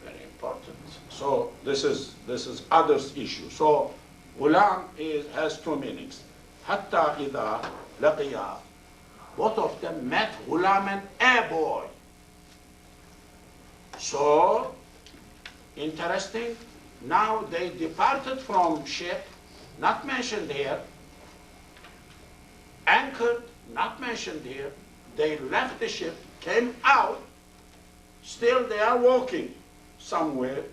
Very important. So this is others' issue. So Ghulam has two meanings. Hatta idha laqiya, both of them met Ghulaman, a boy. So interesting. Now they departed from ship, not mentioned here, anchored, not mentioned here. They left the ship, came out, still they are walking somewhere.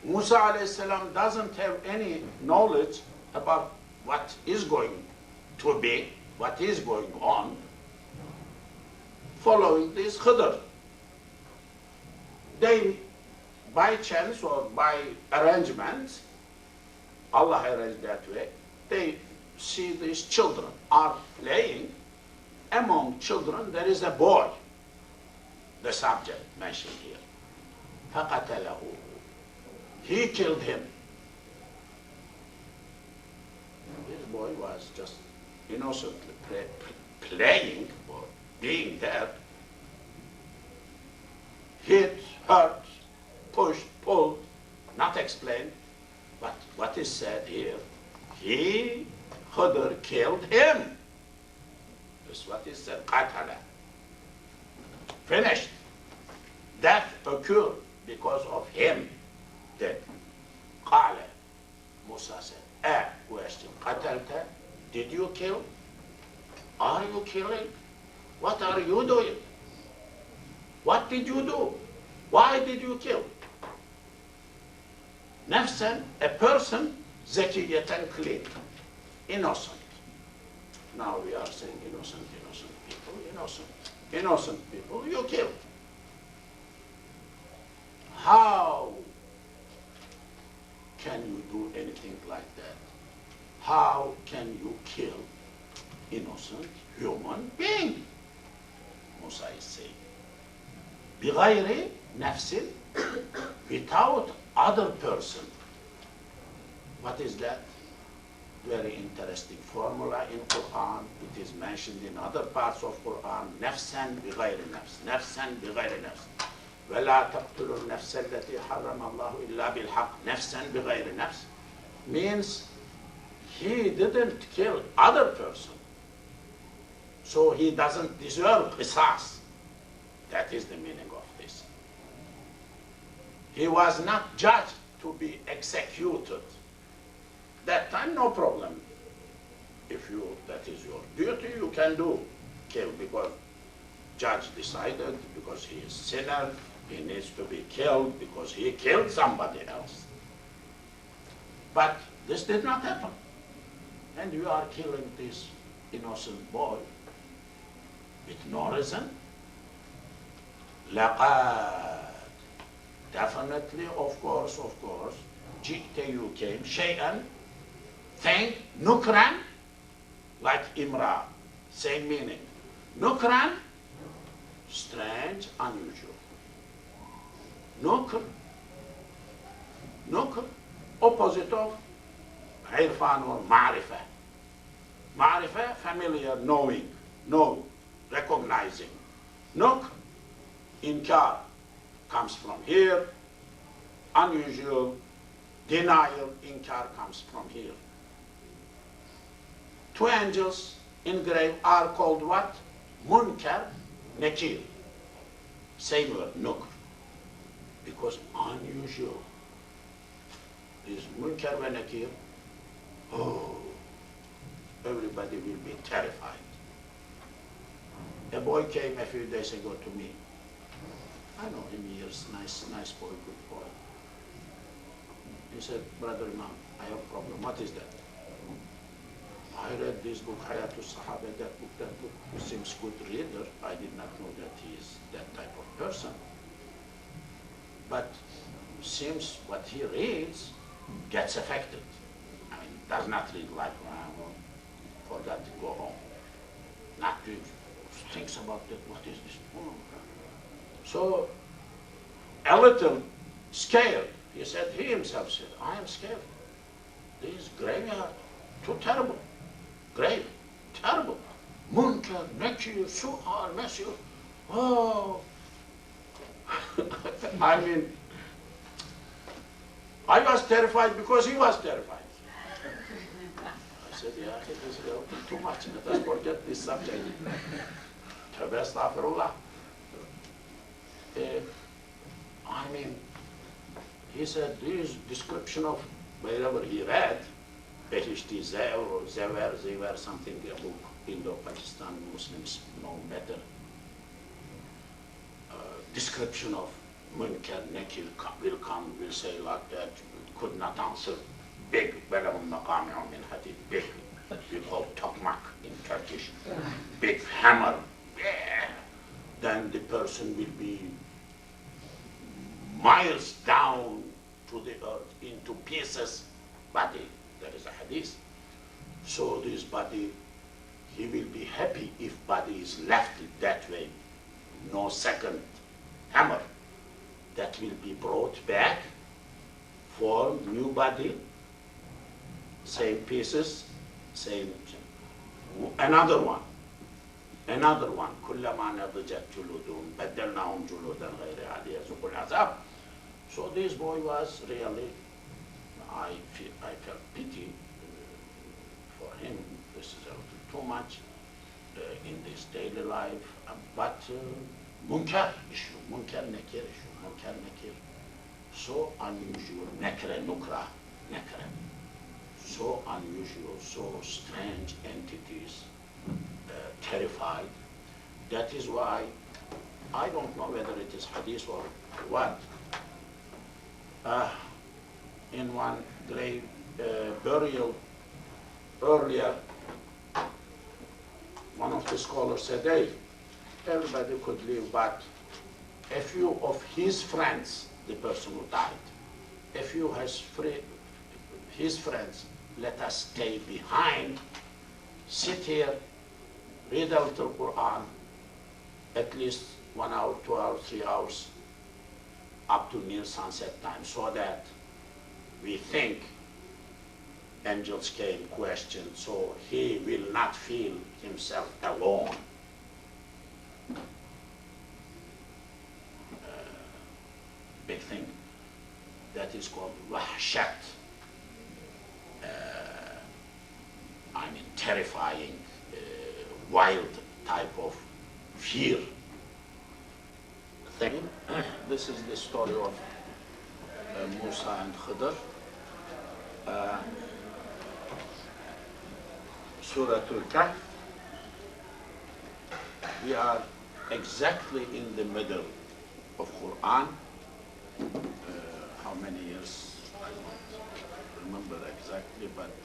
Musa alayhi salam doesn't have any knowledge about what is going to be, what is going on, following this Khidr. They, by chance or by arrangement, Allah arranged that way, they see these children are playing. Among children there is a boy, the subject mentioned here. فَقَتَلَهُ, he killed him. This boy was just innocently playing or being there. Hit, hurt, pushed, pulled, not explained. But what is said here, he, Khidr, killed him. That's what is said, qatala. Finished. Death occurred because of him. Dead. قال, Musa said, a question, قتلت, did you kill? Are you killing? What are you doing? What did you do? Why did you kill? نفسا, a person, زكية, clean, innocent. Now we are saying innocent people, innocent people, you kill. How can you do anything like that? How can you kill innocent human being? Musa is saying, بغير نفس, without other person. What is that? Very interesting formula in Quran. It is mentioned in other parts of Quran. نفسا بغير نفس, نفسا بغير نفس. ولا تقتلوا النفس التي حرم الله إلا بالحق, نفسا بغير نفس, means he didn't kill other person, so he doesn't deserve qisas. That is the meaning of this. He was not judged to be executed. That time, no problem. If that is your duty, you can do, kill, because judge decided, because he is sinner, he needs to be killed because he killed somebody else. But this did not happen. And you are killing this innocent boy with no reason. لقد, definitely, of course, جئت, you came, شيئا, thing, nukran, like imra, same meaning. Nukran, strange, unusual. Nukr, opposite of irfan or ma'rifah. Ma'rifah, familiar, knowing, know, recognizing. Nukr, inkar, comes from here. Unusual, denial, inkar comes from here. Two angels engraved are called what? Munkar, Nakir. Same word, Nukr. Because unusual is Munkar and Nakir. Oh, everybody will be terrified. A boy came a few days ago to me. I know him years, nice boy, good boy. He said, Brother Imam, I have a problem. What is that? I read this book, Hayatul Sahaba, that book seems good reader. I did not know that he is that type of person. But seems what he reads gets affected. I mean, does not read like, forgot to go home. Not to thinks about that, what is this? Oh. So, a little scared. He said, he himself said, I am scared. This graveyard, too terrible. Grave, terrible. Munkar, Nakir, Zuhr, masjid. Oh. I mean, I was terrified because he was terrified. I said, yeah, it is too much. Let us forget this subject. Tawbah, astaghfirullah. I mean, he said this description of wherever he read, Behishti Zuhr or Zewer, something, a book, Indo-Pakistan Muslims know better. Description of Munkar, Nakir will come, will say like that, could not answer. Big, big, we call tokmak in Turkish. Big hammer. Yeah. Then the person will be miles down to the earth, into pieces, body. There is a hadith. So this body, he will be happy if body is left that way. No second hammer. That will be brought back, form, new body, same pieces, same. Another one. كلما نضجت جلودهم بدلناهم جلودا غيرها ليذوقوا العذاب. So this boy was really, I felt pity for him. This is a little too much in this daily life. But Munkar issue, Munkar Nakir issue, Munkar Nakir. So unusual, Nakra, Nukra. unusual, so strange entities, terrified. That is why I don't know whether it is hadith or what. In one grave burial earlier, one of the scholars said, hey, everybody could live, but a few of his friends, the person who died, a few his friends, let us stay behind, sit here, read out the Quran, at least 1 hour, 2 hours, 3 hours, up to near sunset time, so that we think angels came, questioned, so he will not feel himself alone. Big thing. That is called wahshat. I mean, terrifying, wild type of fear thing. This is the story of Musa and Khidr. Surah al-Kahf. We are exactly in the middle of Quran. How many years? I don't remember exactly, but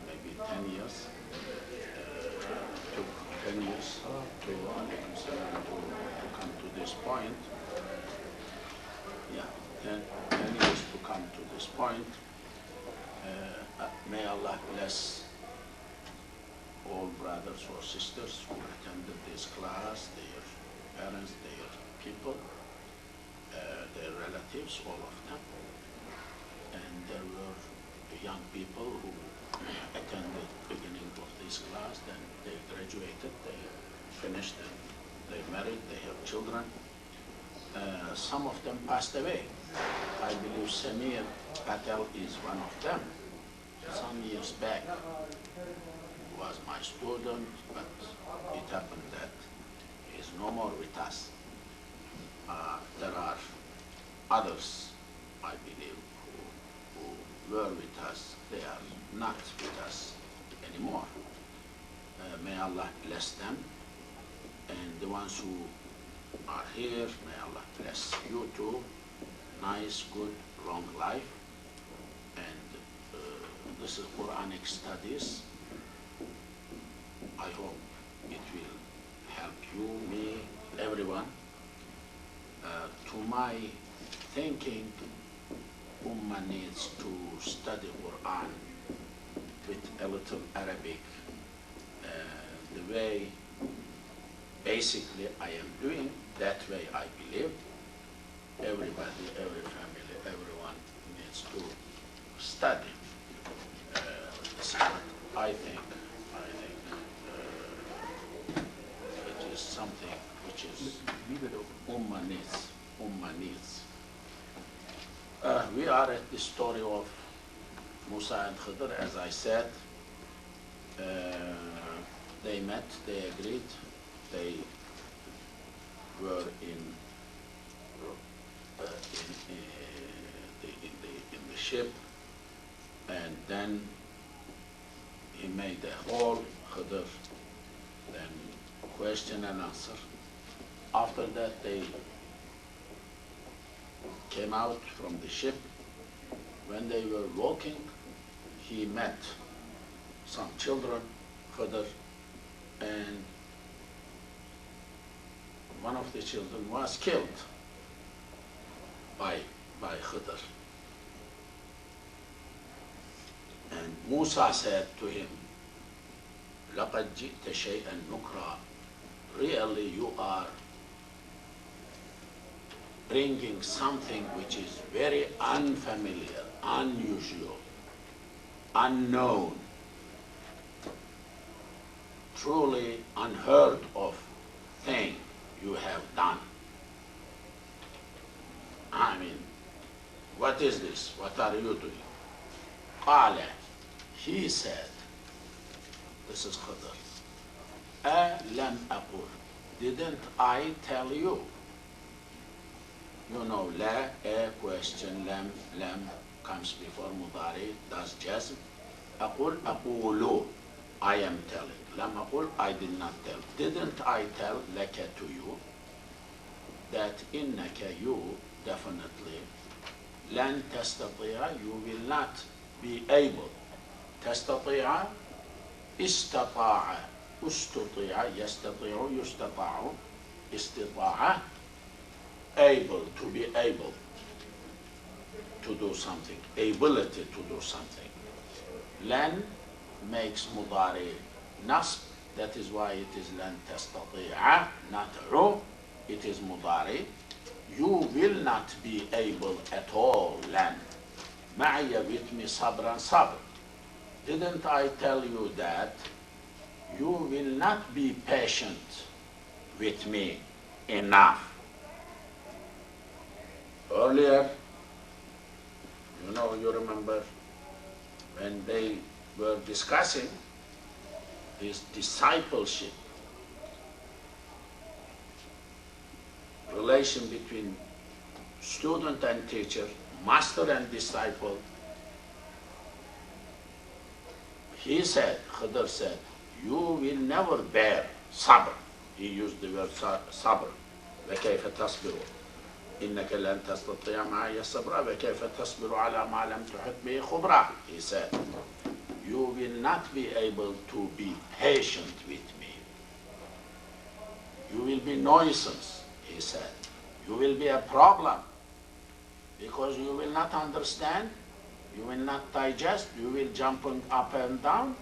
maybe 10 years. Took 10 years to come to this point. Yeah, 10 years to come to this point. May Allah bless all brothers or sisters who attended this class, their parents, their people, their relatives, all of them. And there were young people who attended the beginning of this class, then they graduated, they finished, and they married, they have children. Some of them passed away. I believe Samir Patel is one of them. Some years back was my student, but it happened that he is no more with us. There are others, I believe, who were with us. They are not with us anymore. May Allah bless them. And the ones who are here, may Allah bless you too. Nice, good, long life. And this is Quranic studies. I hope it will help you, me, everyone. To my thinking, Ummah needs to study Quran with a little Arabic, the way basically I am doing, that way I believe. Everybody, every family, everyone needs to study. This is what I think. It is something which is Ummah needs. Ummah needs. We are at the story of Musa and Khidr, as I said. They met, they agreed, they were in the ship, and then he made a hole, Khidr, then question and answer. After that, they came out from the ship. When they were walking, he met some children, Khidr, and one of the children was killed by Khidr. And Musa said to him, لَقَدْ جِئْتَ شَيْئًا نُكْرًا. Really, you are bringing something which is very unfamiliar, unusual, unknown, truly unheard of thing you have done. I mean, what is this? What are you doing? قال, he said, this is Khidr, أَلَمْ أَقُلْ, didn't I tell you? You know, la, a question, lam comes before mudari, does jazm. أقول I am telling. لم أقول I did not tell. Didn't I tell لك to you that إنك you definitely لن تستطيع, you will not be able. تستطيع استطاع استطيع يستطيع يستطاع استطاع able, to be able to do something, ability to do something. لن makes مضارع نصب, that is why it is لن تستطيع, not عو, it is مضارع. You will not be able at all. لن معي with me صبرا صبر. Didn't I tell you that you will not be patient with me enough? Earlier, you remember when they were discussing his discipleship, relation between student and teacher, master and disciple. He said, Khidr said, you will never bear sabr. He used the word sabr. وكيف تصبر إنك لن تستطيع معي الصبر وكيف تصبر على ما لم تحط به خبرة. He said, you will not be able to be patient with me. You will be nuisance, he said. You will be a problem because you will not understand, you will not digest, you will jump up and down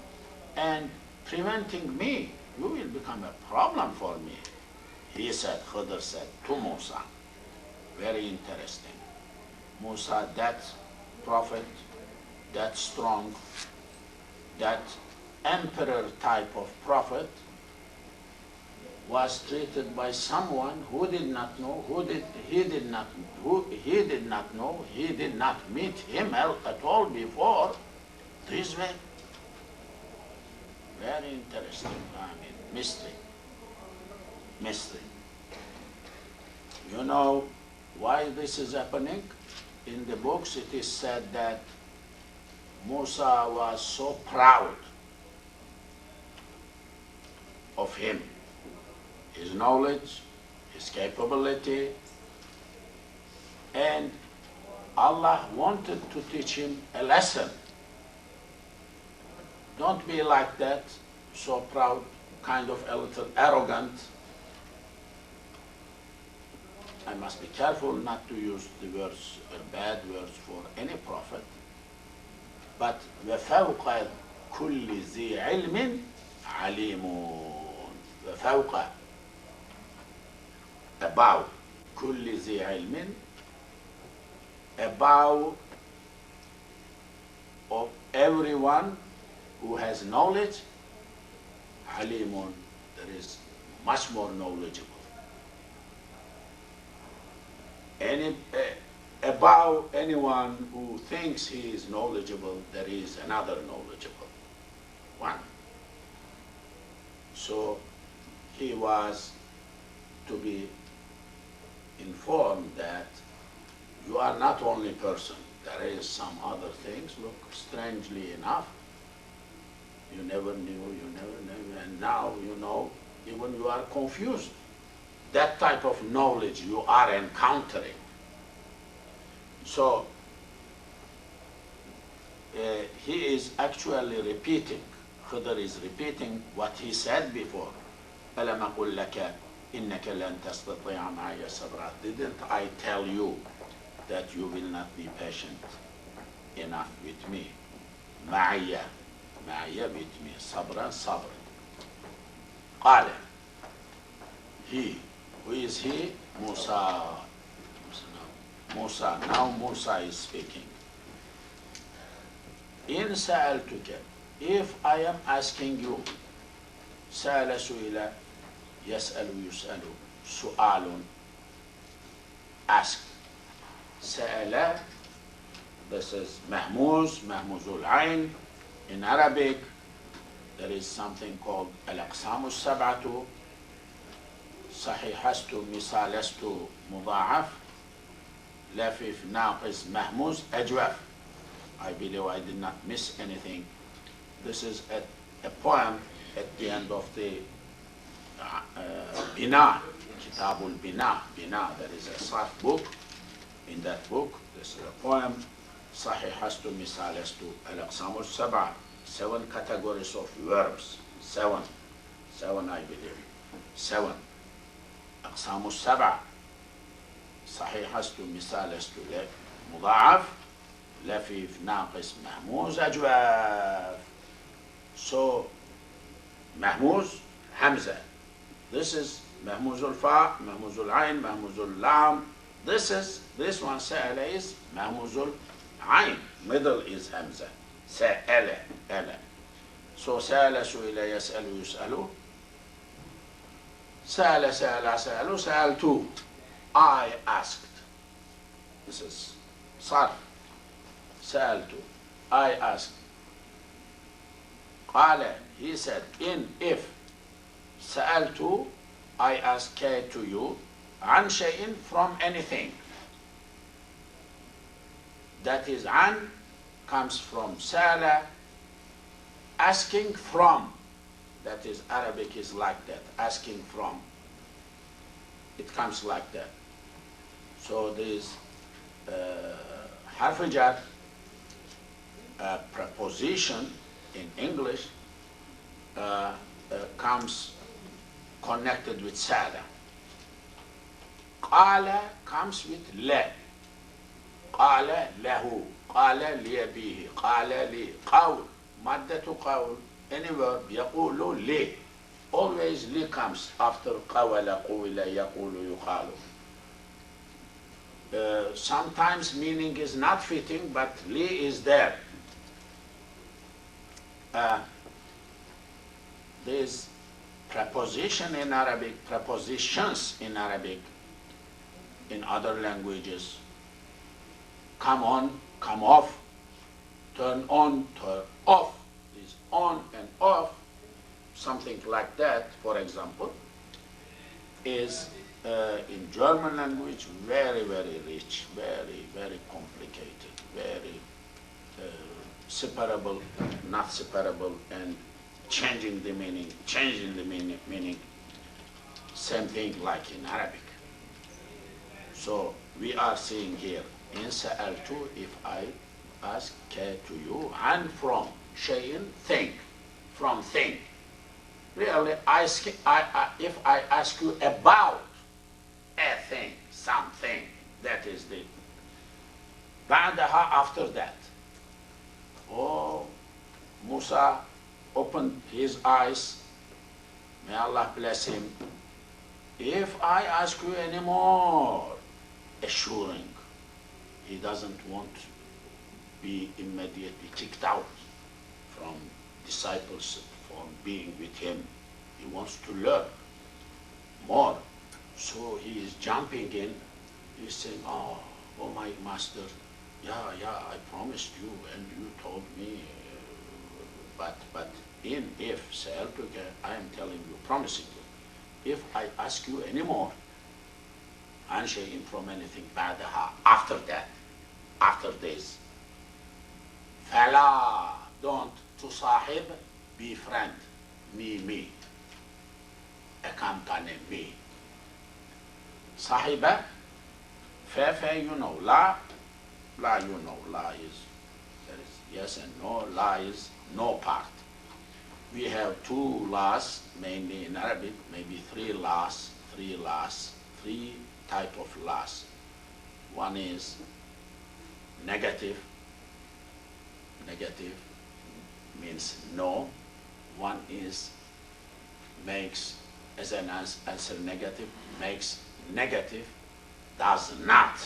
and preventing me. You will become a problem for me. He said, Khidr said to Musa, very interesting. Musa, that prophet, that strong, that emperor type of prophet was treated by someone who did not know, he did not know, he did not meet him at all before this way. Very interesting, I mean, mystery. You know why this is happening? In the books it is said that Musa was so proud of him, his knowledge, his capability, and Allah wanted to teach him a lesson. Don't be like that, so proud, kind of a little arrogant. I must be careful not to use the words, bad words for any prophet. But وَفَوْقَ كُلِّ ذِي عِلْمٍ عَلِيمٌ. وَفَوْقَ, above, كُلِّ ذِي عِلْمٍ, above of everyone who has knowledge, alimun, there is much more knowledgeable. Above anyone who thinks he is knowledgeable, there is another knowledgeable one. So he was to be informed that you are not only person, there is some other things. Look, strangely enough, you never knew, and now you know, even you are confused. That type of knowledge you are encountering. So he is actually repeating, Khidr is repeating what he said before. أَلَمْ أَقُلْ لَكَ إِنَّكَ لَن تَسْتَطِيعَ مَعِيَ صَبْرًا. Didn't I tell you that you will not be patient enough with me? مَعِيَ with me, صَبْرًا صَبْرًا. قال, he, who is he? Musa. Musa, now Musa is speaking. In sa'altuka, if I am asking you, sa'ala su'ila, yas'alu yus'alu, su'alun, ask. Sa'ala, this is mahmuzul ayn. In Arabic, there is something called al-aqsamu sab'atu, sahihastu, misalastu, mudha'af, lafif, naqis, mahmuz, ajwaf. I believe I did not miss anything. This is a poem at the end of the Bina, Kitabul Bina. Bina, there is a Sarf book. In that book, this is a poem. Sahih has to misal as to al-aqsam al-sab'a, 7 categories of verbs. 7 I believe. 7 aqsam al-sab'a. Sahih has to misal as to mudha'af, lafif, naqis, mahmuz, ajwaf. So mahmuz, hamza. This is mahmuz al-fa, mahmuz al-ain, mahmuz al-lam. This one sa'ala is mahmuz al-ain. Middle is hamza. Sa'ala, ala. So sa'ala, su'ila, yas'alu, yus'alu. Sa'ala, sa'ala, sa'alu, sa'altu. I asked. This is sarf. Sa'altu. I asked. Qala, he said, if sa'altu, I ask to you, an shay'in, from anything. That is, an comes from sa'ala, asking from. That is, Arabic is like that, asking from. It comes like that. So this harf jar, preposition in English, comes connected with sa'ala. Qala comes with la. Qala lahu. Qala liyabihi. Qala li. Qawl. Maddatu qawl. Any verb, yaqulu li. Always li comes after qawala, quwila, yaqulu, yuqalu. Sometimes meaning is not fitting, but li is there. There's preposition in Arabic, prepositions in Arabic, in other languages, come on, come off, turn on, turn off, is on and off, something like that, for example, is in German language very, very rich, very, very complicated, very separable, not separable, and changing the meaning, meaning, same thing like in Arabic. So we are seeing here, in sa'altu, if I ask to you, and from, shay'in, thing, from thing. Really, if I ask you about a thing, something, that is the, ba'daha, after that. Oh, Musa opened his eyes, may Allah bless him. If I ask you any more, assuring, he doesn't want to be immediately kicked out from discipleship, from being with him. He wants to learn more. So he is jumping in, he's saying, oh my master, yeah, I promised you and you told me, but if sa'altuka, I am telling you, promising you, if I ask you any more, an shay'in, from anything, ba'daha, after that, after this, fala, don't, tusahib, be friend, me, accompany me. Sahiba, fa, you know, la, you know, la is, there is yes and no, la is no part. We have 2 la's, mainly in Arabic, maybe 3 la's, 3 type of la's. One is negative means no. One is makes, as an answer negative, makes negative, does not,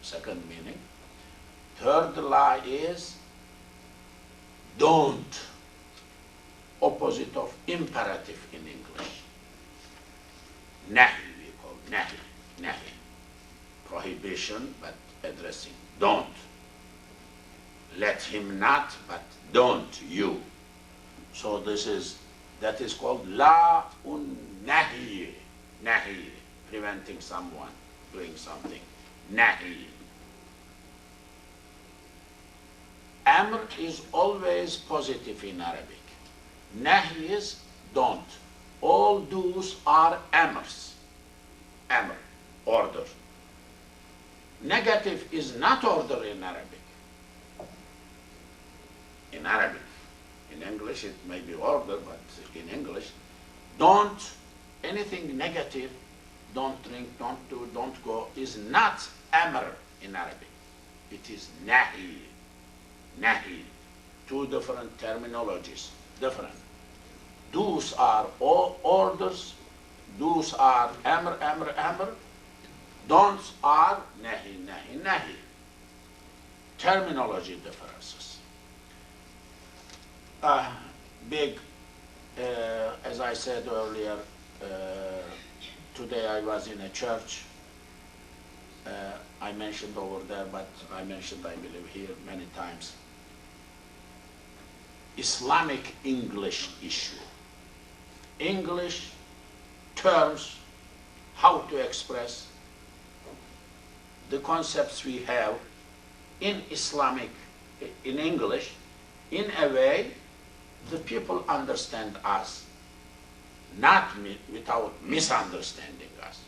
second meaning. Third la is don't, opposite of imperative in English. Nahi, we call nahi, prohibition, but addressing, don't. Let him not, but don't you. So that is called la nahi, preventing someone doing something, nahi. Amr is always positive in Arabic. Nahi is don't. All do's are amrs. Amr, order. Negative is not order in Arabic. In Arabic. In English it may be order, but in English, don't, anything negative, don't drink, don't do, don't go, is not amr in Arabic. It is nahi. Nahi. Two different terminologies, different. Do's are all orders, do's are amr, amr, amr, don'ts are nahi, nahi, nahi. Terminology differences. Big, as I said earlier, today I was in a church. I mentioned over there, but I mentioned, I believe, here many times. Islamic English issue. English terms, how to express the concepts we have in Islamic, in English, in a way the people understand us, not without misunderstanding us.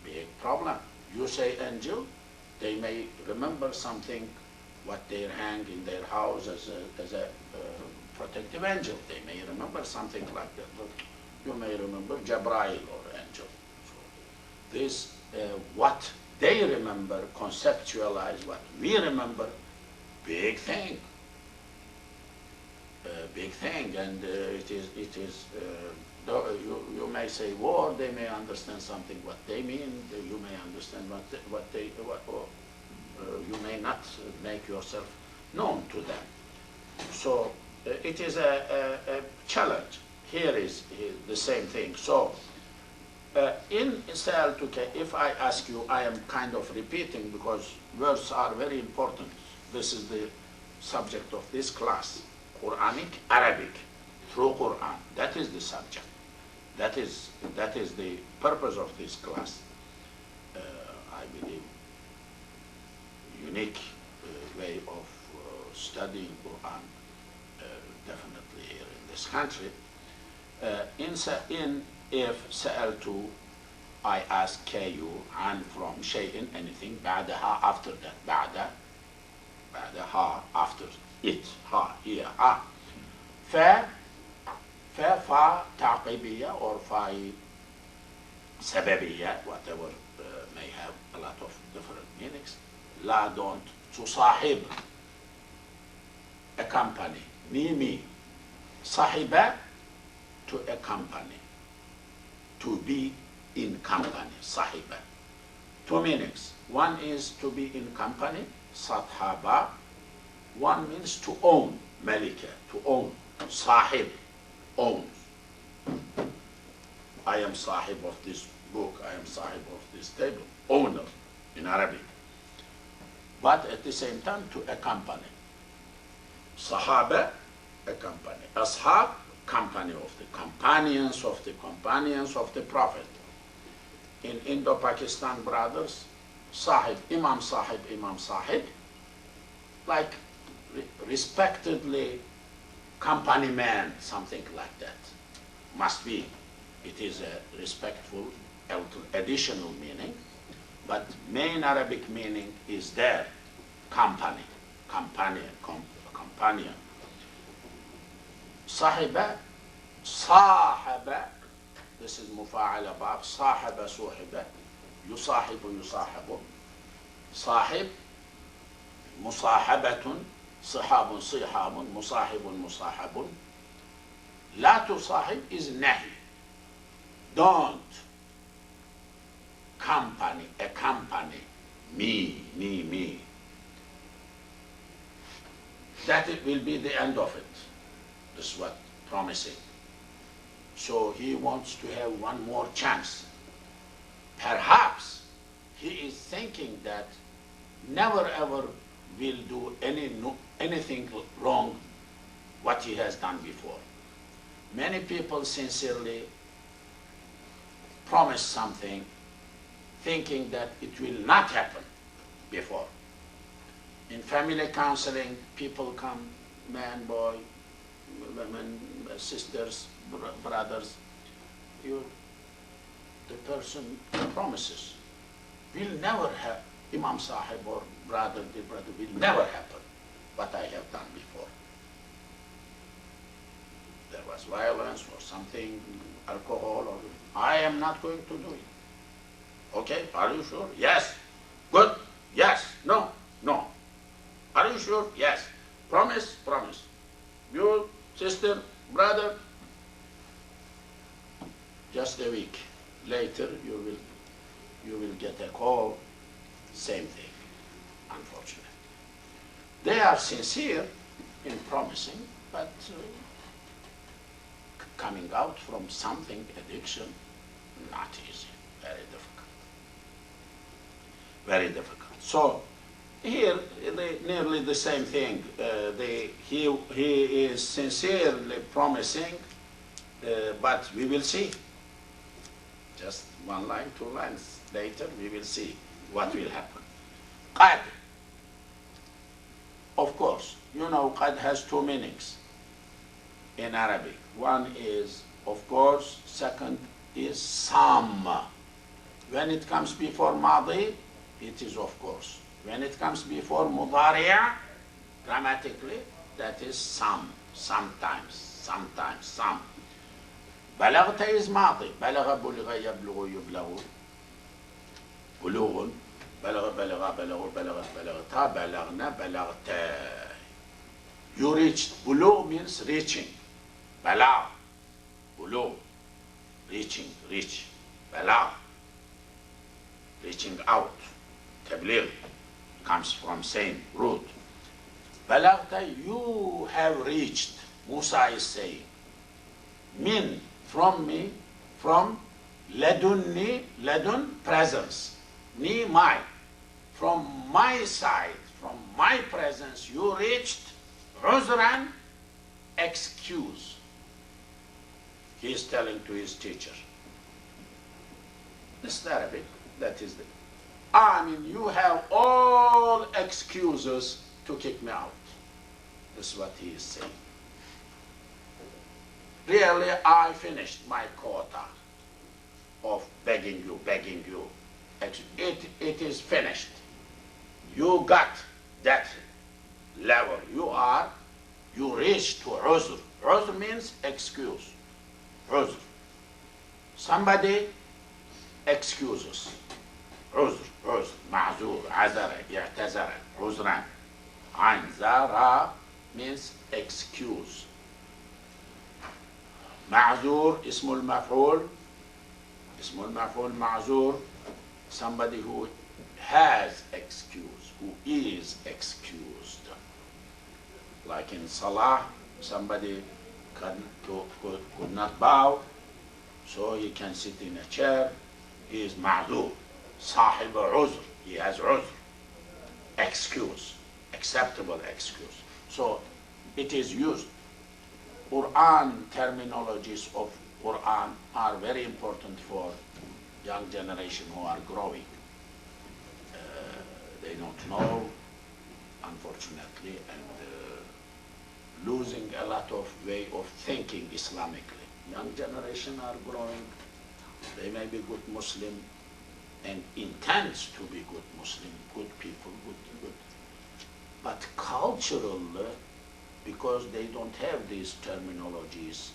Big problem. You say angel, they may remember something, what they hang in their house as a protective angel. They may remember something like that. But you may remember Jabrail or angel. So this, what they remember, conceptualize what we remember, big thing. Big thing, and it is you may say war, they may understand something what they mean, you may understand you may not make yourself known to them. So it is a challenge. Here is the same thing. So in Surah al-Kahf, if I ask you, I am kind of repeating because words are very important. This is the subject of this class. Quranic, Arabic, through Quran. That is the subject. That is the purpose of this class. I believe unique way of studying Quran, definitely here in this country. If sa'altu, I ask you, and from shay'in, anything, ba'daha, after that, ba'daha, after it, ha, here, ha. Fa ta'qibiyya or fa sababiyya, whatever may have a lot of different meanings. La, don't, tusahib, accompany, me. Sahiba, to accompany, to be in company, sahiba. Two meanings. One is to be in company, sathaba. One means to own, malika, to own. Sahib, owns. I am sahib of this book, I am sahib of this table. Owner, in Arabic. But at the same time, to accompany. Sahaba, accompany. Ashab, company of the companions of the companions of the Prophet. In Indo-Pakistan brothers, sahib, imam sahib, like respectedly company man, something like that. Must be. It is a respectful additional meaning, but main Arabic meaning is there. Company, companion. Sahiba, sahaba, this is mufa'ala bab, sahaba, suhiba, yusahibu. Sahib, musahabatun, صحاب صحاب مصاحب مصاحب. لا تصاحب is nahi. Don't company, accompany, me. That it will be the end of it. This is what promising. So he wants to have one more chance. Perhaps he is thinking that never ever will do anything wrong what he has done before. Many people sincerely promise something thinking that it will not happen before. In family counseling, people come, man, boy, women, sisters, brothers. The person promises, will never have, Imam Sahib or brother, the brother, will never happen what I have done before. There was violence or something, alcohol, or I am not going to do it. Okay, are you sure? Yes. Good. Yes. No. No. Are you sure? Yes. Promise? Promise. You, sister, brother, just a week later you will get a call, same thing, unfortunately. They are sincere in promising, but coming out from something, addiction, not easy, very difficult. Very difficult. So here, nearly the same thing. He is sincerely promising, but we will see. Just one line, 2 lines later, we will see what will happen. Qad. Of course, you know, qad has 2 meanings in Arabic. One is, of course, second is some. When it comes before madi, it is of course. When it comes before mudari'a, grammatically, that is some, sometimes, some. بلغت is ماضي. بلغ بلغ يبلغ يبلغ. بلوغ. بلغ بلغ بلغ بلغت بلغتا بلغنا بلغتا. You reached. بلوغ means reaching. بلغ. بلوغ. Reaching, reach. بلغ. Reaching out. تبليغ comes from same root. بلغتا, you have reached. Musa is saying. Min, from me, from ladunni, ladun, presence. Ni, my. From my side, from my presence, you reached uzran, excuse. He is telling to his teacher. This is Arabic, that is the. I mean, you have all excuses to kick me out. This is what he is saying. Really, I finished my quota of begging you. It is finished. You got that level. You reached to uzr. Uzr means excuse. Uzr. Somebody excuses. Uzr, ma'zur, azara, i'tazara, uzran. Ain, zara means excuse. معذور اسم المفعول معذور, somebody who has excuse, who is excused. Like in Salah, somebody could not bow, so he can sit in a chair. He is معذور, صاحب عذر, he has عذر, excuse, acceptable excuse. So it is used. Quran terminologies of Quran are very important for young generation who are growing. They don't know, unfortunately, and losing a lot of way of thinking Islamically. Young generation are growing. They may be good Muslim and intends to be good Muslim, good people, good. But cultural, because they don't have these terminologies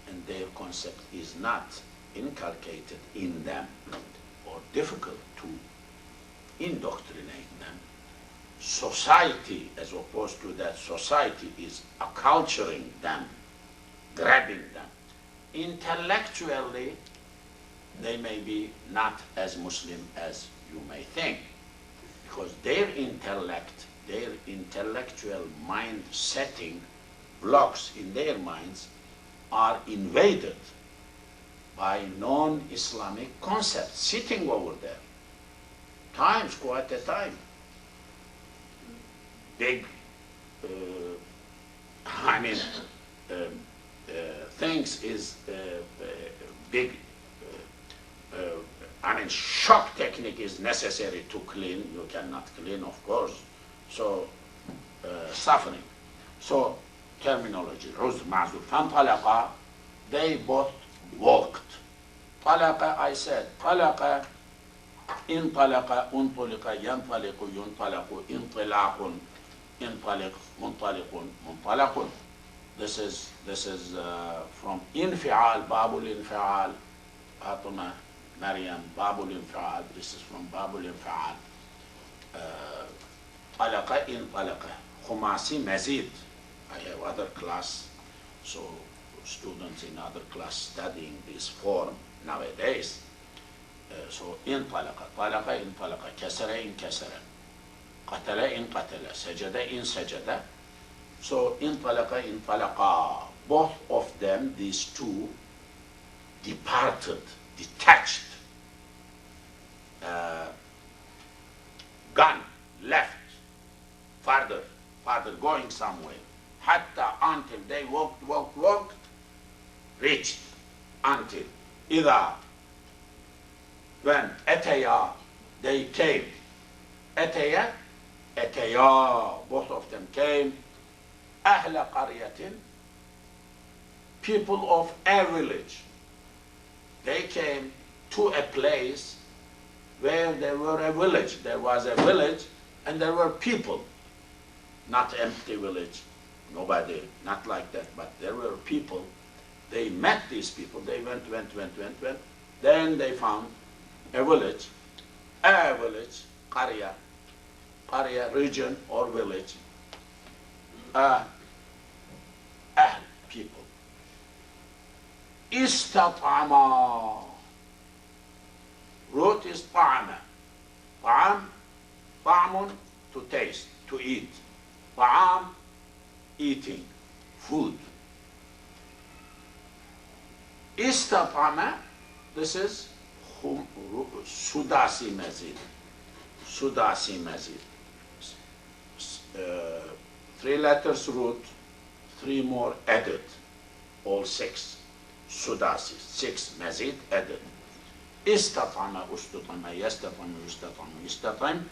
and their concept is not inculcated in them or difficult to indoctrinate them. Society, as opposed to that, society is acculturing them, grabbing them. Intellectually, they may be not as Muslim as you may think, because their intellect, their intellectual mind setting, blocks in their minds are invaded by non-Islamic concepts sitting over there. Times, quite a time. Big, things is big, shock technique is necessary to clean. You cannot clean, of course. So suffering. So terminology, عذر معذور. فانطلقا, they both walked. طلق, I said, طلق, انطلق, انطلق, ينطلق, ينطلق, انطلاق, انطلق, منطلق, منطلق. This is from انفعال, باب الانفعال. فاطمة, Maryam, باب الانفعال. This is from باب الانفعال. طلق, انطلق. خماسي, مزيد. I have other class, so students in other class studying this form nowadays. So انطلق, طلق, انطلق, كسر, انكسر, قتل, انقتل, سجد, إن سجد. So انطلق, انطلقا. Both of them, these two, departed, detached, gone, left, farther, going somewhere. Hatta, until they walked, reached, until. إذا, when, أتيا, they came. أتيا, both of them came. أهل قرية, people of a village. They came to a place where there were a village. There was a village and there were people. Not empty village, nobody, not like that, but there were people. They met these people. They went. Then they found a village, قرية, region or village. أهل, people. استطعما. Root is طعم. طعم, to taste, to eat. طعام, eating, food. استطعما, this is سداسي مزيد. سداسي مزيد. 3 letters root, 3 more added, all 6. Sudasi, 6 mazid added. استطعم, استطعم, يستطعم, يستطعم, يستطعم.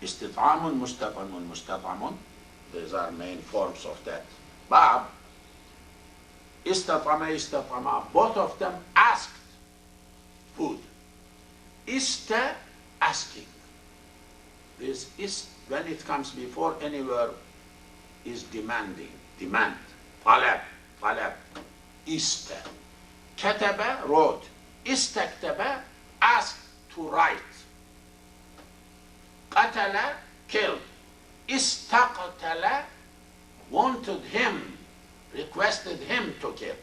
استطعام, مستطعم, مستطعم. These are main forms of that. Bab, استطعم, استطعم. Both of them asked food. Ista, asking. This is, when it comes before any verb, is demanding, demand. طلب, طلب. Ista. Kataba, wrote. Istaktaba, asked to write. Qatala, killed. Istaqtala, wanted him, requested him to kill.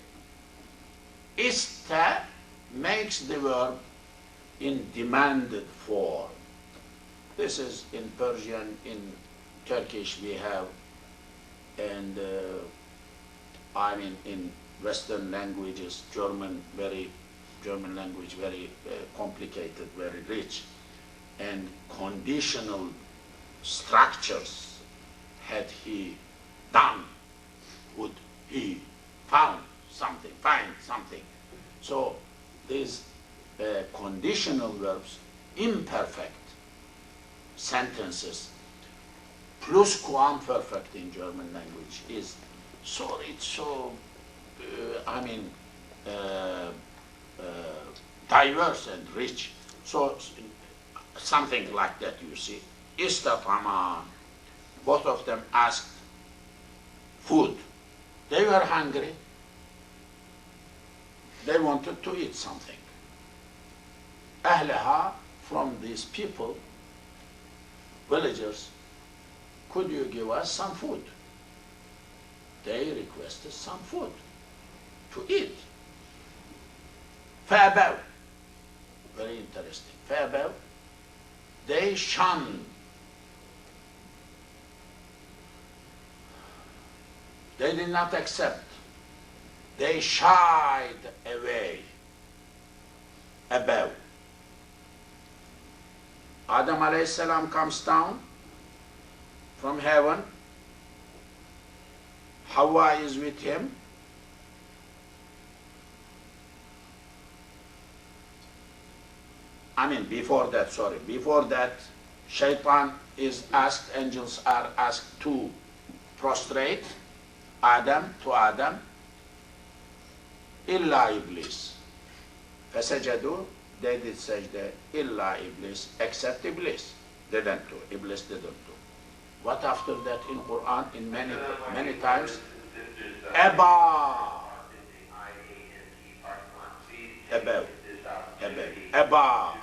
Ista makes the verb in demanded form. This is in Persian, in Turkish we have, and I mean in Western languages, German language very complicated, very rich, and conditional structures. Had he done, would he found something, find something. So these conditional verbs, imperfect sentences, plusquamperfect in German language is so rich, so diverse and rich. So something like that, you see. Istatama, both of them asked food. They were hungry. They wanted to eat something. Ahlaha, from these people, villagers, could you give us some food? They requested some food to eat. فأبوا, very interesting. فأبوا, they shunned. They did not accept. They shied away. Above. Adam alayhi salam comes down from heaven. Hawa is with him. Before that, Shaitan is asked, angels are asked to prostrate Adam to Adam, illa Iblis. فسجدوا, they did sajda, illa Iblis, except Iblis. Didn't do. Iblis didn't do. What after that in Quran, in many times? Aba. Aba. Aba.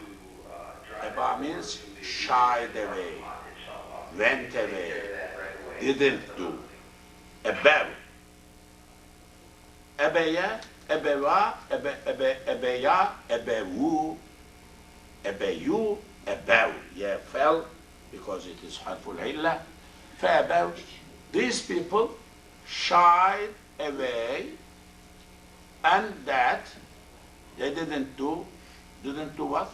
Aba means shied away, went away, didn't do. Aba. Abaya, abawa, abaya, abawu, abayu, abaw. Yeah, fell because it is harful illa. Fa'abaw. These people shied away, and that they didn't do what?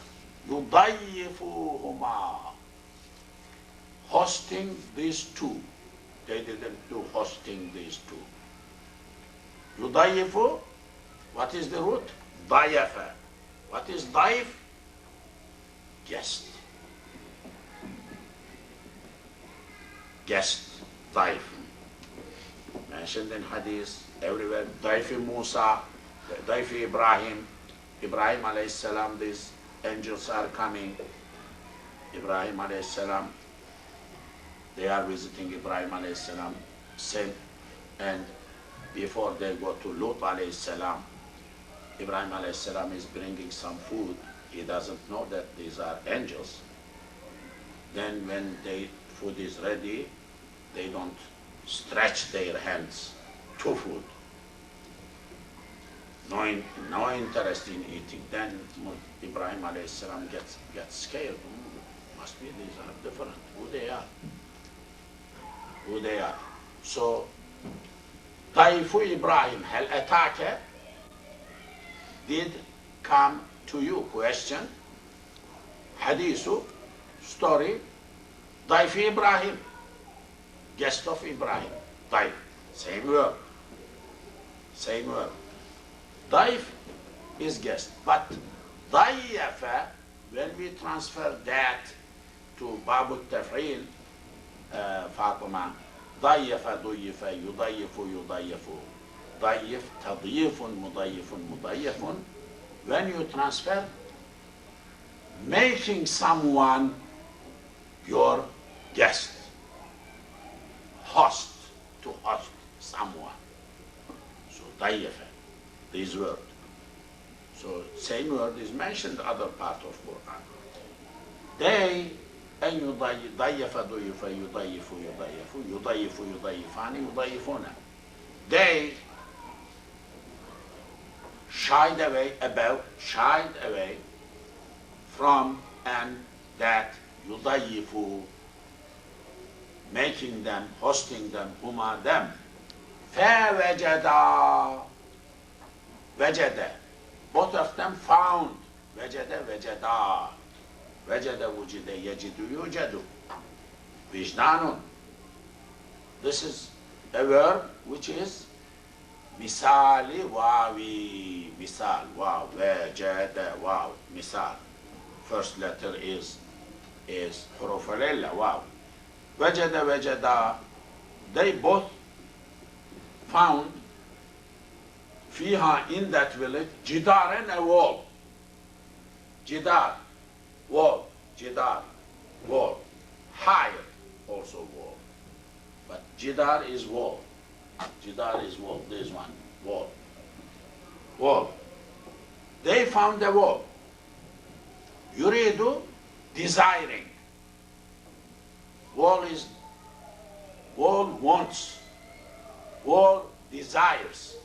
يضيفوهما, hosting these two. They didn't do hosting these two. يضيفو, what is the root? ضيف. What is ضيف? Guest. Guest, ضيف. Mentioned in hadith everywhere. ضيف Musa, ضيف Ibrahim. Ibrahim alayhi salam, these angels are coming. Ibrahim alayhi salam, they are visiting Ibrahim alayhi salam, same. And before they go to Lut alayhi salam, Ibrahim alayhi salam is bringing some food. He doesn't know that these are angels. Then when the food is ready, they don't stretch their hands to food. No interest in eating. Then Ibrahim alayhi salam gets scared. Must be these are different. Who they are? Who they are? So, Taifu Ibrahim, hal ataka, did come to you? Question. Hadithu, story. Taifu Ibrahim, guest of Ibrahim. Taif, same word. Same word. Daif is guest, but dayafa, when we transfer that to Babu Taf'il, Fatima, dayafa, duyifa, yudayifu, yudayifu, dayif, tadiyifun, mudayifun, mudayifun, when you transfer, making someone your guest, host, to host someone. So dayafa. This word. So same word is mentioned other part of Quran. They أن يضيف ضيف يضيف يضيف يضيف يضيفان يضيفون. They shied away from and that يضيف, making them, hosting them, huma them. فَوَجَدَا, Vajada, both of them found. Vajada, vajada. Vajada, wujida, yajidu, yujadu. Vijdanun. This is a verb which is misali wawi. Misal, wow, vajada, wow, misal. First letter is huruf al-illa, wow. Vajada, vajada. They both found fiha, in that village, jidar, and a wall. Jidar, wall, jidar, wall. Higher, also wall. But jidar is wall. Jidar is wall. This one, wall. Wall. They found the wall. Yuridu, desiring. Wall is, wall wants. Wall desires.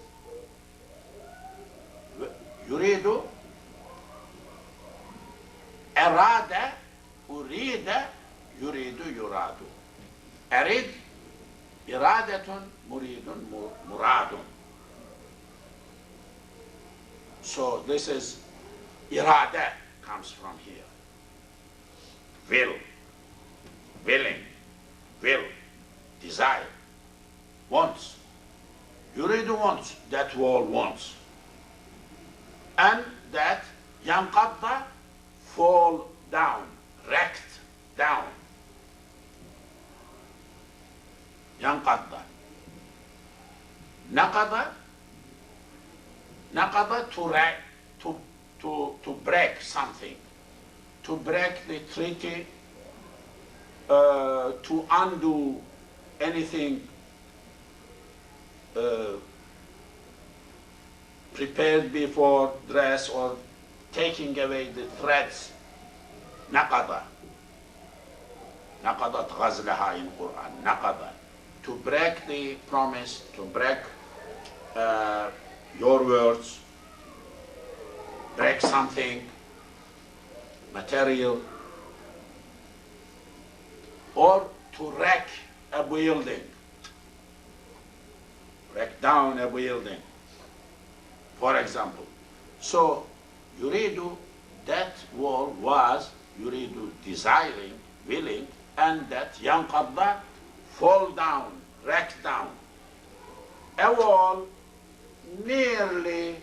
Yuridu, arada, urida, yuridu, yuradu. Arid, iradatun, muridun, muradun. So this is, irada comes from here. Will, willing, will, desire, wants. Yuridu wants, that wall wants. And that yanqadda, fall down, wrecked, down. Yanqadda. Naqada to break something, to break the treaty, to undo anything prepared before dress, or taking away the threads. Naqada. Naqadat ghazlaha in Quran. Naqada. To break the promise, to break your words, break something material, or to wreck a building, break down a building, for example. So, yuridu, that wall was yuridu, desiring, willing, and that yanqadda, fall down, wreck down. A wall nearly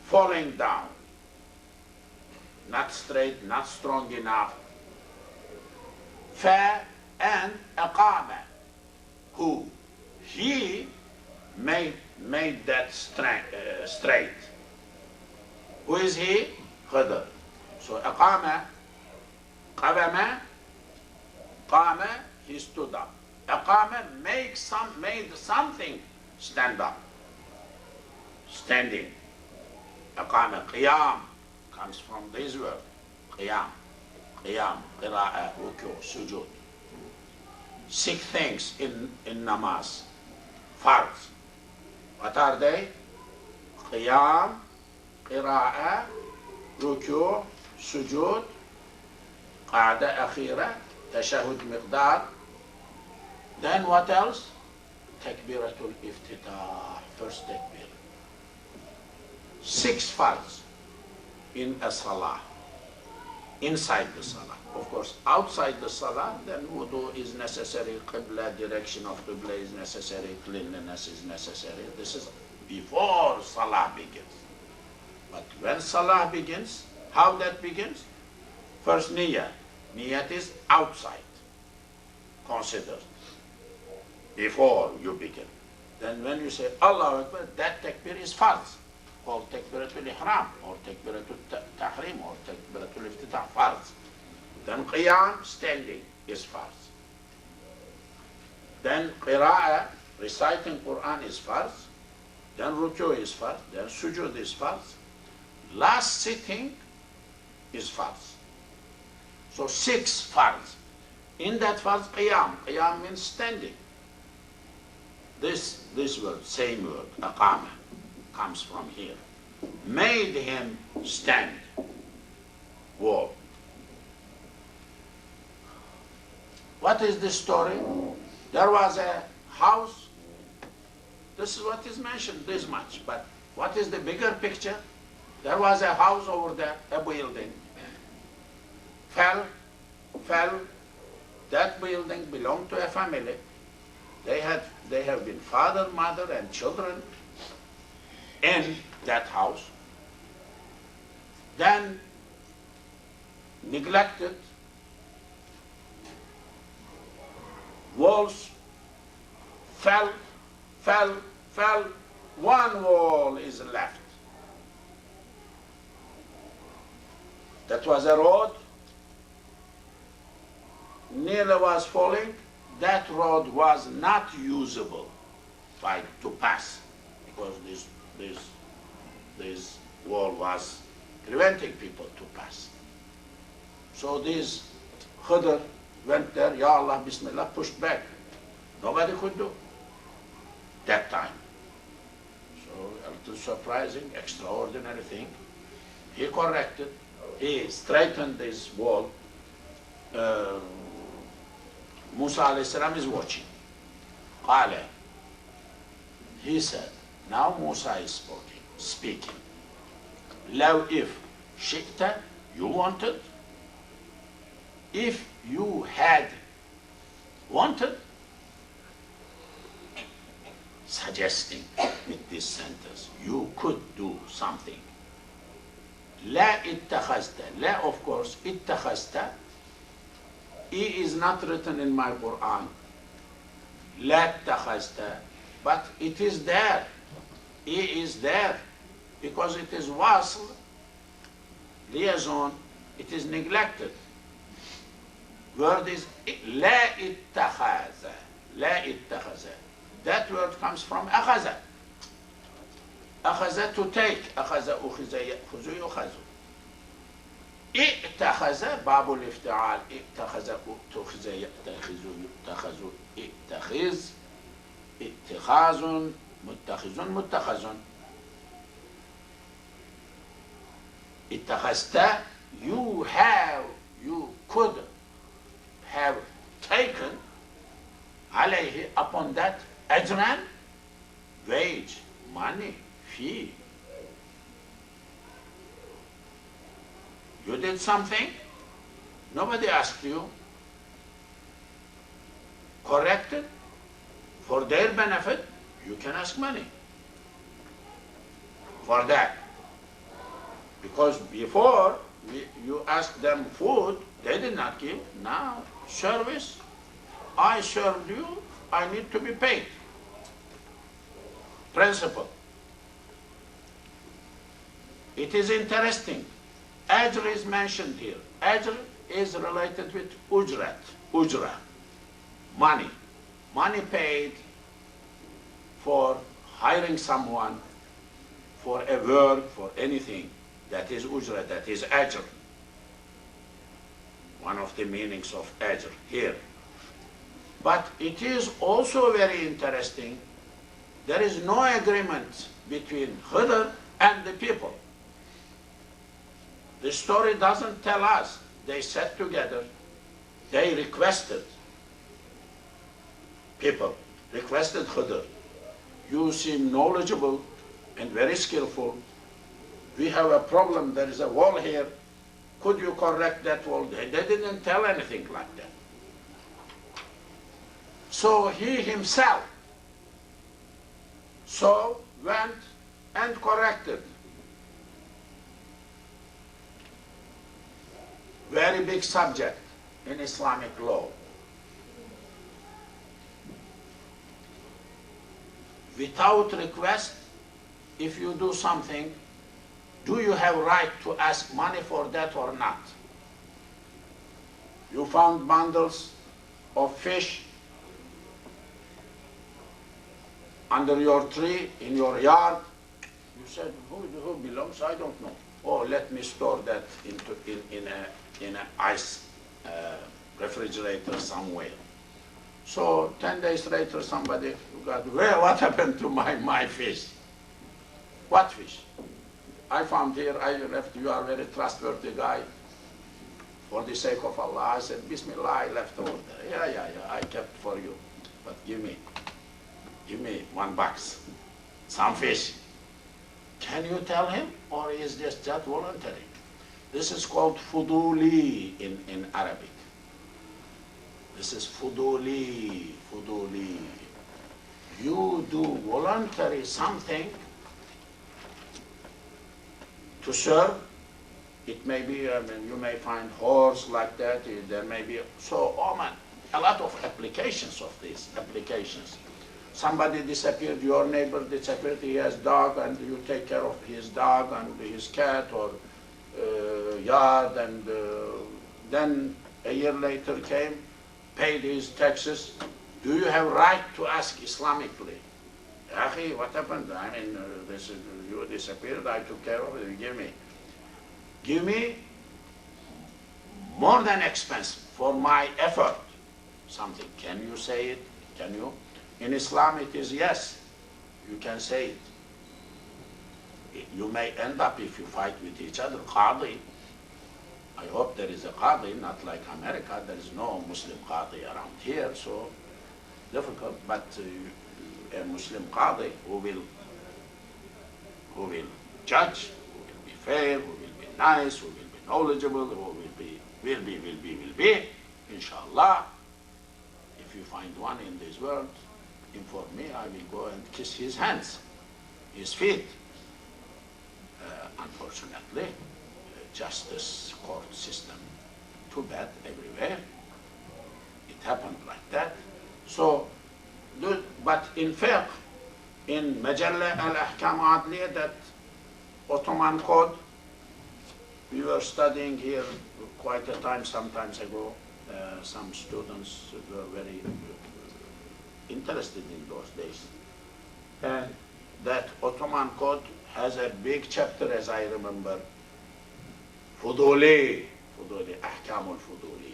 falling down, not straight, not strong enough. Fa and aqama, who he made that straight. Who is he? Khidr. So aqama, qawama, qama, he stood up. Aqama made something stand up, standing. Aqama, qiyam, comes from this word, qiyam, qira'ah, ruku', sujood. 6 things in namaz, farz. What are they? Qiyam, qira'ah, ruku', sujood, qa'da akhira, tashahud miqdar. Then what else? Takbiratul iftitah, first takbir. 6 farz in a salah, inside the salah. Of course, outside the salah, then wudu is necessary, qibla, direction of qibla is necessary, cleanliness is necessary. This is before salah begins. But when salah begins, how that begins? First niyyah. Niyyat is outside, considered, before you begin. Then when you say Allahu Akbar, that takbir is farz, called takbiratul ihram, or takbiratul tahrim, or takbiratul iftitah, farz. Then qiyam, standing, is farz. Then qira'ah, reciting Quran, is farz. Then ruku' is farz. Then sujood is farz. Last sitting is farz. So 6 farz. In that farz, qiyam. Qiyam means standing. This word, same word, aqama, comes from here. Made him stand. Wall. What is this story? There was a house. This is what is mentioned, this much. But what is the bigger picture? There was a house over there, a building. Fell. That building belonged to a family. They have been father, mother, and children in that house. Then neglected. Walls fell. One wall is left. That was a road. Nearly was falling. That road was not usable to pass, because this wall was preventing people to pass. So this Khidr went there, Ya Allah, Bismillah, pushed back. Nobody could do that time. So a little surprising, extraordinary thing. He corrected, he straightened this wall. Musa alayhi salam is watching. Qala. He said, now Musa is speaking. Law if shi'ta, you wanted, if you had wanted, suggesting with this sentence, you could do something. لا اتخذت. لا, of course, اتخذت. E is not written in my Quran. لا اتخذت. But it is there. E is there. Because it is wasl, liaison, it is neglected. Word is لا اتخذ. لا اتخذ. That word comes from أخذ. أخذ to take. أخذ أخذ يأخذ يؤخذ. اتخذ باب الافتعال. اتخذ اتخذ يتخذ يتخذ اتخذ اتخاذ متخذ متخذ. اتخذت, you have, you could have taken عليه, upon that, أجرا, wage, money, fee. You did something, nobody asked you, corrected, for their benefit, you can ask money for that. Because before you asked them food, they did not give. Now, service, I served you, I need to be paid. Principle. It is interesting. Ajr is mentioned here. Ajr is related with ujrat, ujra, money. Money paid for hiring someone, for a work, for anything. That is ujra, that is ajr. One of the meanings of ajr here. But it is also very interesting, there is no agreement between Khidr and the people. The story doesn't tell us. They sat together, they requested, people requested Khidr, you seem knowledgeable and very skillful. We have a problem, there is a wall here. Could you correct that wall? They didn't tell anything like that. So he himself went and corrected. Very big subject in Islamic law. Without request, if you do something, do you have right to ask money for that or not? You found bundles of fish under your tree, in your yard. You said, who belongs? I don't know. Oh, let me store that in an ice refrigerator somewhere. So 10 days later, somebody got, well, what happened to my fish? What fish? I found here, I left, you are a very trustworthy guy. For the sake of Allah, I said, Bismillah, I left over there. Yeah, I kept for you. But give me $1, some fish. Can you tell him, or is this just voluntary? This is called fuduli in Arabic. This is fuduli. You do voluntary something to serve. It may be, you may find horse like that, there may be, so a lot of applications of these applications. Somebody disappeared, your neighbor disappeared, he has dog, and you take care of his dog and his cat or yard, and then a year later came, paid his taxes. Do you have right to ask Islamically? Akhi, what happened? I mean, you disappeared, I took care of it, give me more than expense for my effort. Something, can you say it? Can you? In Islam it is yes, you can say it. You may end up, if you fight with each other, qadi. I hope there is a qadi, not like America, there is no Muslim qadi around here, so difficult, but a Muslim qadi who will judge, who will be fair, who will be nice, who will be knowledgeable, who will be, inshallah. If you find one in this world, inform me, I will go and kiss his hands, his feet. Unfortunately, justice court system. Too bad everywhere. It happened like that. So, but in fiqh, in Majalla al-Ahkam Adliya, that Ottoman code, we were studying here quite a time, some times ago. Some students were very interested in those days. And that Ottoman code has a big chapter, as I remember, Fuduli, Ahkam al-Fuduli,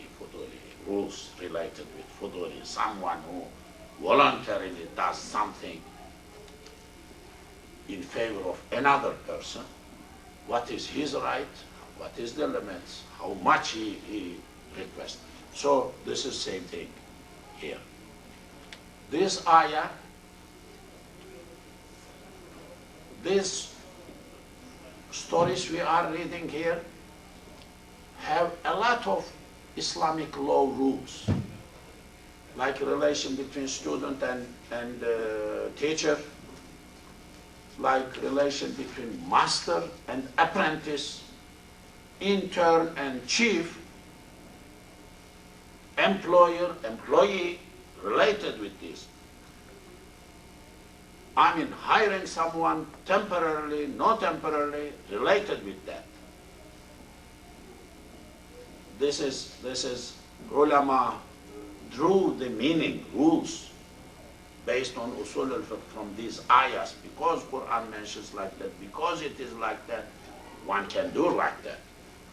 rules related with Fuduli, someone who voluntarily does something in favor of another person. What is his right? What is the limits? How much he requests? So this is same thing here. This ayah, these stories we are reading here have a lot of Islamic law rules, like relation between student and teacher, like relation between master and apprentice, intern and chief, employer, employee, related with this. I mean, hiring someone temporarily, not temporarily, related with that. This is ulama drew the meaning, rules, based on usul al-fiqh from these ayahs, because Quran mentions like that, because it is like that, one can do like that,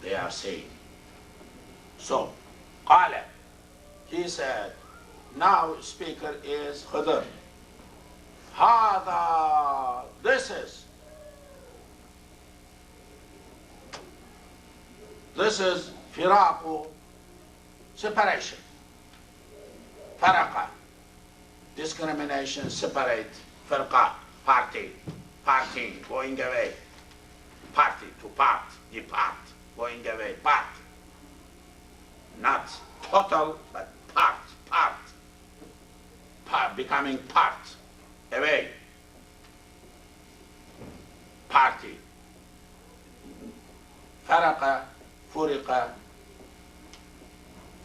they are saying. So, qala, he said, now speaker is Khidr. Hada, this is firaqu, separation. Faraqa, discrimination, separate. Firqa, party, parting, going away. Party, to part, depart, going away, part. Not total, but part, becoming part, away. Party. Faraqa, furiqa,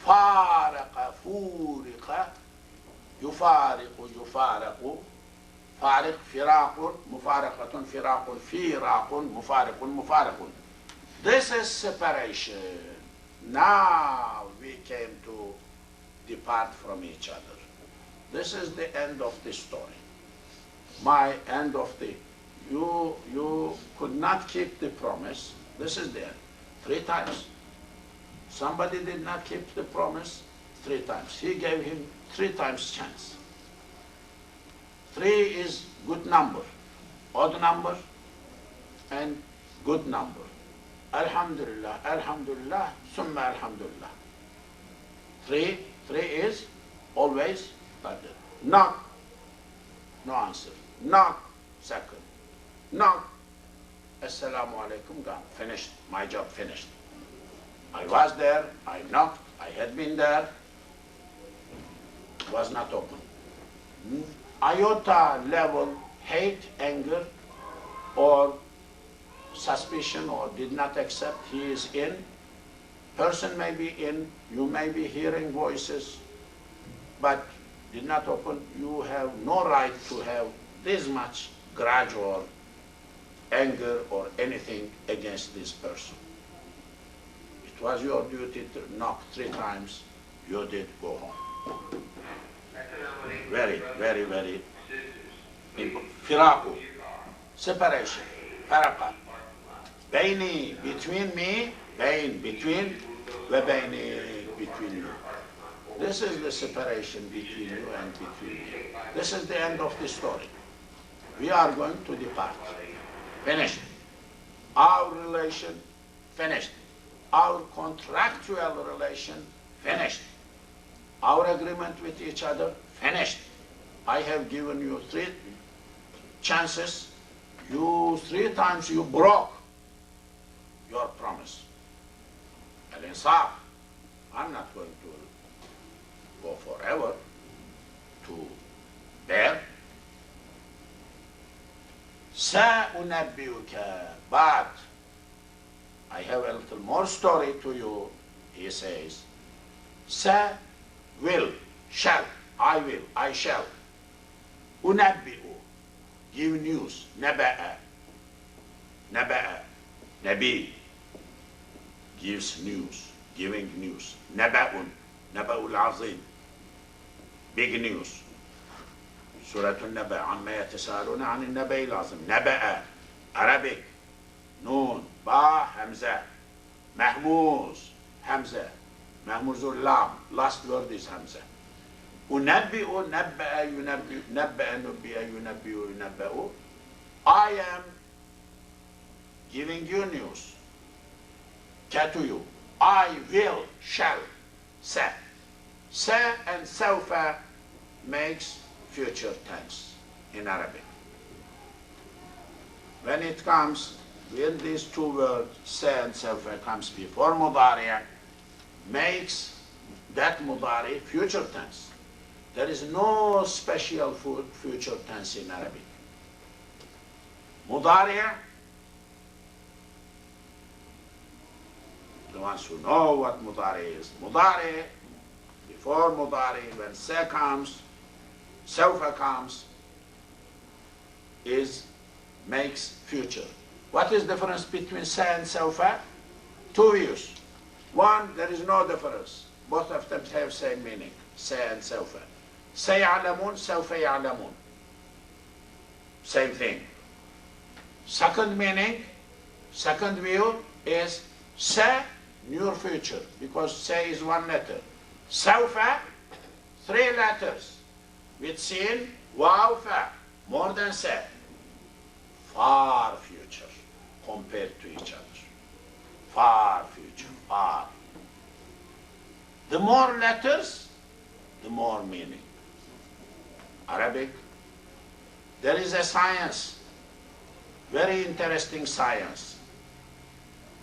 faraqa, furiqa, yufariqu, yufaraqu, fariq, firaqun, mufaraqatun, firaqun, firaqun, mufariqun, mufaraqun. This is separation. Now we came to depart from each other. This is the end of the story. My end of the, you could not keep the promise. This is the end. 3 times. Somebody did not keep the promise 3 times. He gave him 3 times chance. 3 is good number, odd number, and good number. Alhamdulillah, alhamdulillah, summa alhamdulillah. 3 is always like that. Knock, no answer. Knock, second. Knock, assalamu alaikum, gone. Finished, my job finished. I was there, I knocked, I had been there, was not open. Iota level hate, anger, or suspicion, or did not accept, he is in. Person may be in, you may be hearing voices, but did not open. You have no right to have this much grudge or anger or anything against this person. It was your duty to knock 3 times. You did, go home. Very, very, very important. Firaqu, separation. Faraqa. Baini, between me, bain, between, wa baini, between you. This is the separation between you and between me. This is the end of the story. We are going to depart. Finished. Our relation, finished. Our contractual relation, finished. Our agreement with each other, finished. I have given you 3 chances. You 3 times you broke your promise. Al-insaf. I'm not going to go forever to bear. Sa'unabbiuka, but I have a little more story to you. He says, sa will, shall, I will, I shall. Unabbi'u, give news, naba'a, naba'a, nabi, gives news, giving news. Naba'un, naba'ul azim, big news. Surah al-Naba, amma yatasaaluna an al-Naba'i al-azim. Naba'a, Arabic, Noon, Ba, Hamza, Mahmuz, Hamza, Mahmuzul Lam, last word is Hamza. Unabbi'u, nabba'a, yunabbi'u, nabba'a, nubbi'a, yunabbi'u, yunabba'u. I am giving you news. To you. I will, shall, sa. Sa and sawfa makes future tense in Arabic. When it comes, when these two words, sa and sawfa, comes before mudari', makes that mudari' future tense. There is no special future tense in Arabic. Mudari', the ones who know what mudari' is. Mudari', before mudari', when sa comes, sawfa comes, makes future. What is the difference between sa and sawfa? Two views. One, there is no difference. Both of them have same meaning, sa and sawfa. Saya'lamun, sawfa ya'lamun. Same thing. Second meaning, second view is sa, near future, because sa is one letter. Sawfa, three letters, with sin, waw, fa, more than sa. Far future, compared to each other. Far future, far. The more letters, the more meaning. Arabic, there is a science, very interesting science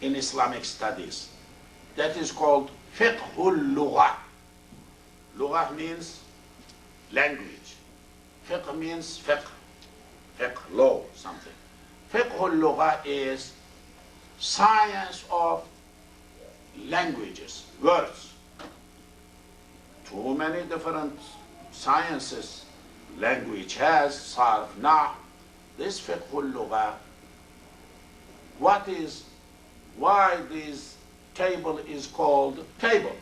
in Islamic studies, that is called fiqhul lughah. Lughah means language. Fiqh means fiqh, law, something. Fiqhul lughah is science of languages, words. Too many different sciences language has, sarf, nah. This fiqhul lughah, why this table is called table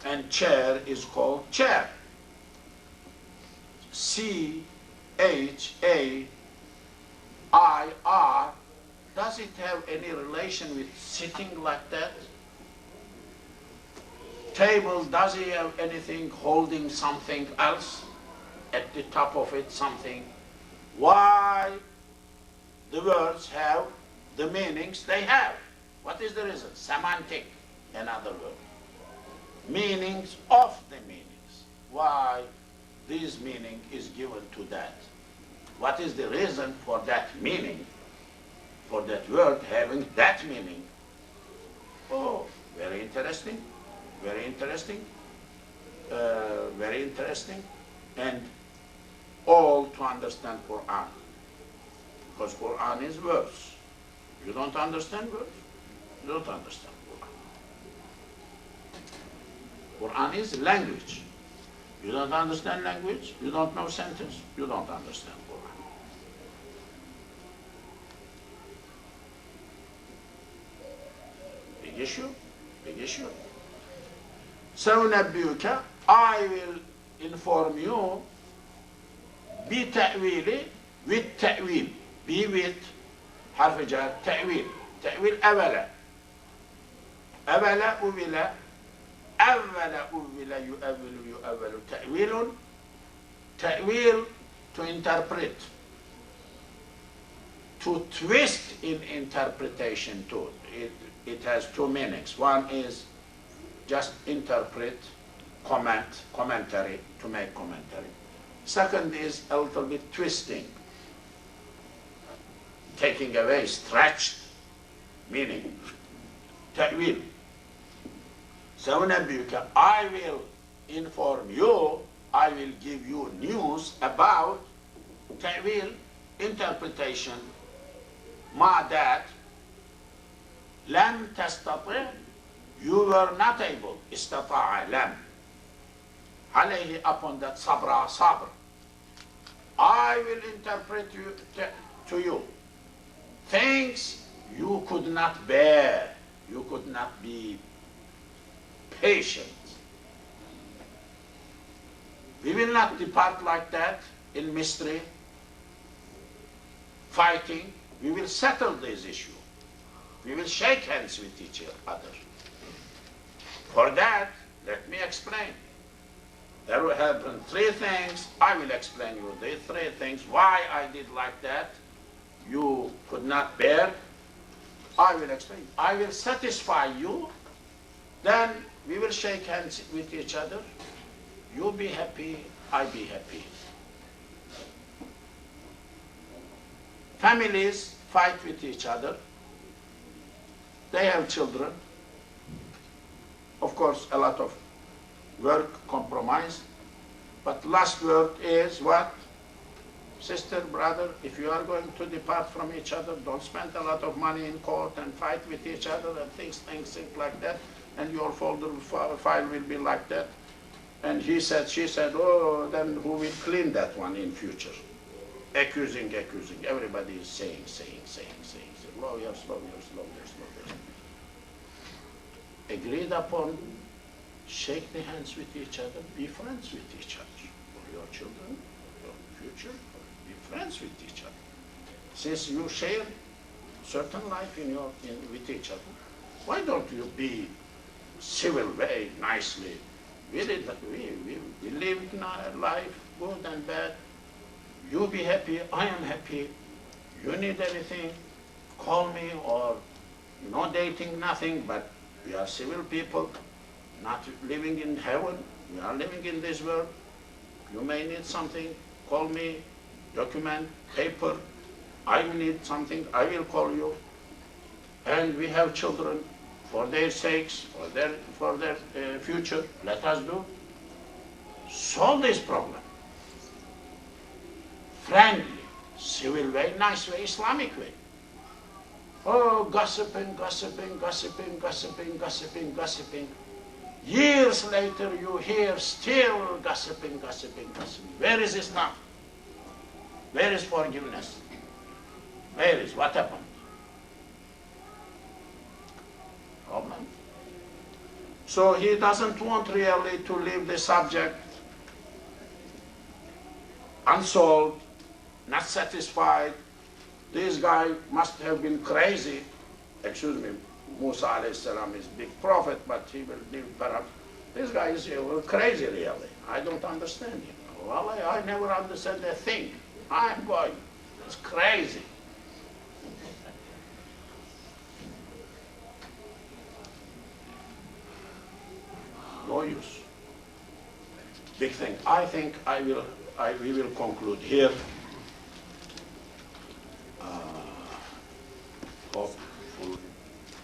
and chair is called chair. C-H-A-I-R, does it have any relation with sitting like that? Table, does it have anything holding something else at the top of it, something? Why the words have the meanings they have? What is the reason? Semantic, another word. Meanings of the meanings. Why this meaning is given to that? What is the reason for that meaning? For that word having that meaning? Oh, very interesting, very interesting, very interesting, and all to understand Quran. Because Quran is words. You don't understand words, you don't understand Quran. Quran is language. You don't understand language, you don't know sentence, you don't understand Quran. Big issue, big issue. سَأُنَبِّئُكَ, I will inform you, بِتَأْوِيلِ, with ta'wil, be with حرف جر ta'wil. Ta'wil أولا. أولا أولا. أولا أولا يؤول تأويل. Ta'wil, to interpret. To twist in interpretation too. It has two meanings. One is just interpret, commentary, to make commentary. Second is a little bit twisting, taking away, stretched meaning. Ta'wil. سَأُنَبِّئُكَ, I will inform you, I will give you news about ta'wil, interpretation, ma that, لم تستطع, you were not able. استطاع لم. عليه, upon that, sabra, sabr. I will interpret to you things you could not bear, you could not be patient. We will not depart like that in mystery, fighting. We will settle this issue. We will shake hands with each other. For that, let me explain. There will happen three things. I will explain you the three things why I did like that. You could not bear. I will explain. I will satisfy you. Then we will shake hands with each other. You be happy, I be happy. Families fight with each other. They have children. Of course, a lot of work, compromise. But last word is what? Sister, brother, if you are going to depart from each other, don't spend a lot of money in court and fight with each other and things like that. And your folder file will be like that. And he said, she said, oh, then who will clean that one in future? Accusing. Everybody is saying. Lawyers. Agreed upon, shake the hands with each other, be friends with each other. For your children, your future, be friends with each other. Since you share certain life with each other, why don't you be civil way, nicely? We live life, good and bad. You be happy, I am happy. You need anything, call me, or no dating, nothing, but we are civil people, not living in heaven. We are living in this world. You may need something, call me, document, paper. I need something, I will call you. And we have children. For their sakes, for their future, let us do. Solve this problem. Friendly, civil way, nice way, Islamic way. Oh, gossiping. Years later you hear still gossiping. Where is Islam? Where is forgiveness? What happened? Problem. So he doesn't want really to leave the subject unsolved, not satisfied. This guy must have been crazy. Excuse me, Musa alayhi salam is big prophet, but he will live perhaps. This guy is crazy really. I don't understand him. Well, I never understand a thing. I'm going. It's crazy. No use. Big thing. I think we will conclude here. Hopeful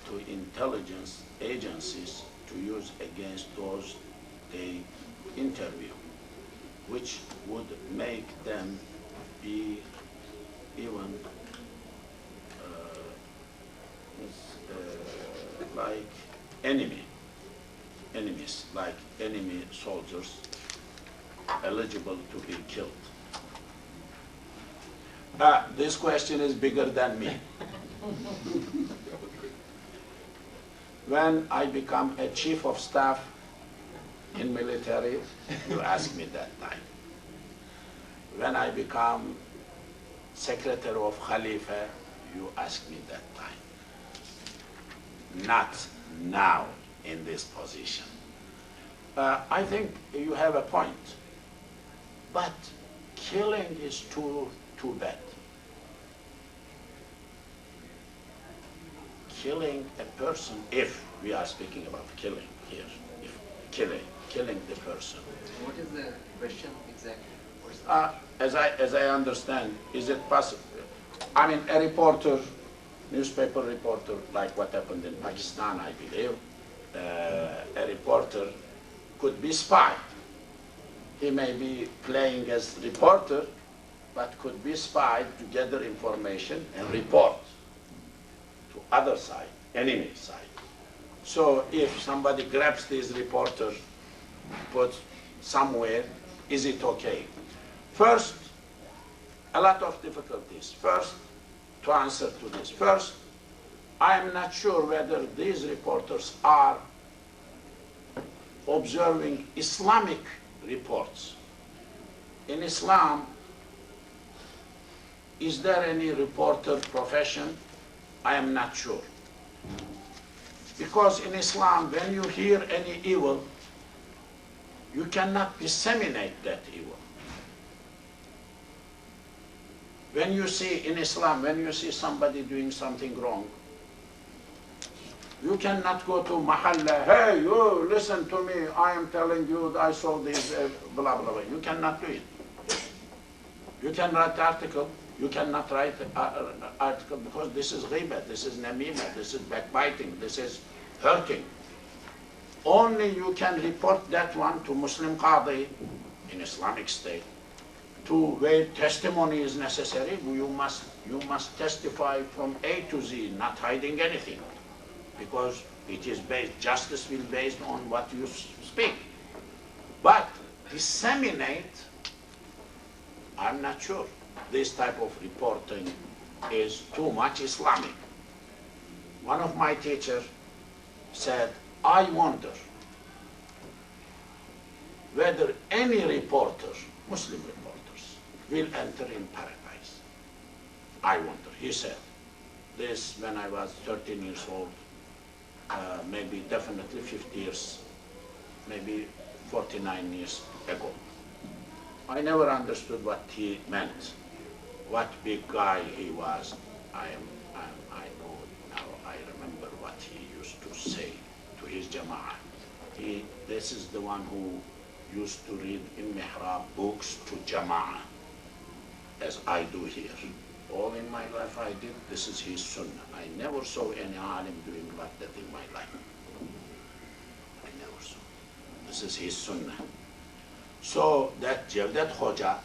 to intelligence agencies to use against those they interview, which would make them be even like enemies, like enemy soldiers, eligible to be killed. This question is bigger than me. When I become a chief of staff in military, you ask me that time. When I become secretary of Khalifa, you ask me that time. Not now in this position. I think you have a point, but killing is too bad. Killing a person, if we are speaking about killing here, if killing the person. What is the question exactly? As I understand, is it possible? I mean, a reporter, newspaper reporter, like what happened in Pakistan, I believe, a reporter could be spy. He may be playing as reporter, but could be spy to gather information and report to other side enemy side. So if somebody grabs this reporter, puts somewhere, is it okay? First, a lot of difficulties. First, to answer to this. First, I am not sure whether these reporters are observing Islamic reports. In Islam, is there any reporter profession? I am not sure. Because in Islam, when you hear any evil, you cannot disseminate that evil. When you see in Islam, when you see somebody doing something wrong, you cannot go to Mahalla, hey, you listen to me, I am telling you I saw this, blah, blah, blah. You cannot do it. You can write article, you cannot write article because this is ghibah, this is namimah, this is backbiting, this is hurting. Only you can report that one to Muslim Qadi in Islamic State, to where testimony is necessary. You must testify from A to Z, not hiding anything, because it is based, justice will be based on what you speak. But disseminate, I'm not sure. This type of reporting is too much Islamic. One of my teachers said, I wonder whether any reporter, Muslim reporters, will enter in paradise. I wonder, he said. This when I was 13 years old, maybe definitely 50 years, maybe 49 years ago. I never understood what he meant, what big guy he was. I know now, I remember what he used to say to his jama'ah. This is the one who used to read in mihrab books to jama'ah, as I do here. All in my life I did, this is his sunnah. I never saw any alim doing like that in my life. I never saw. This is his sunnah. So that Jawdat Khoja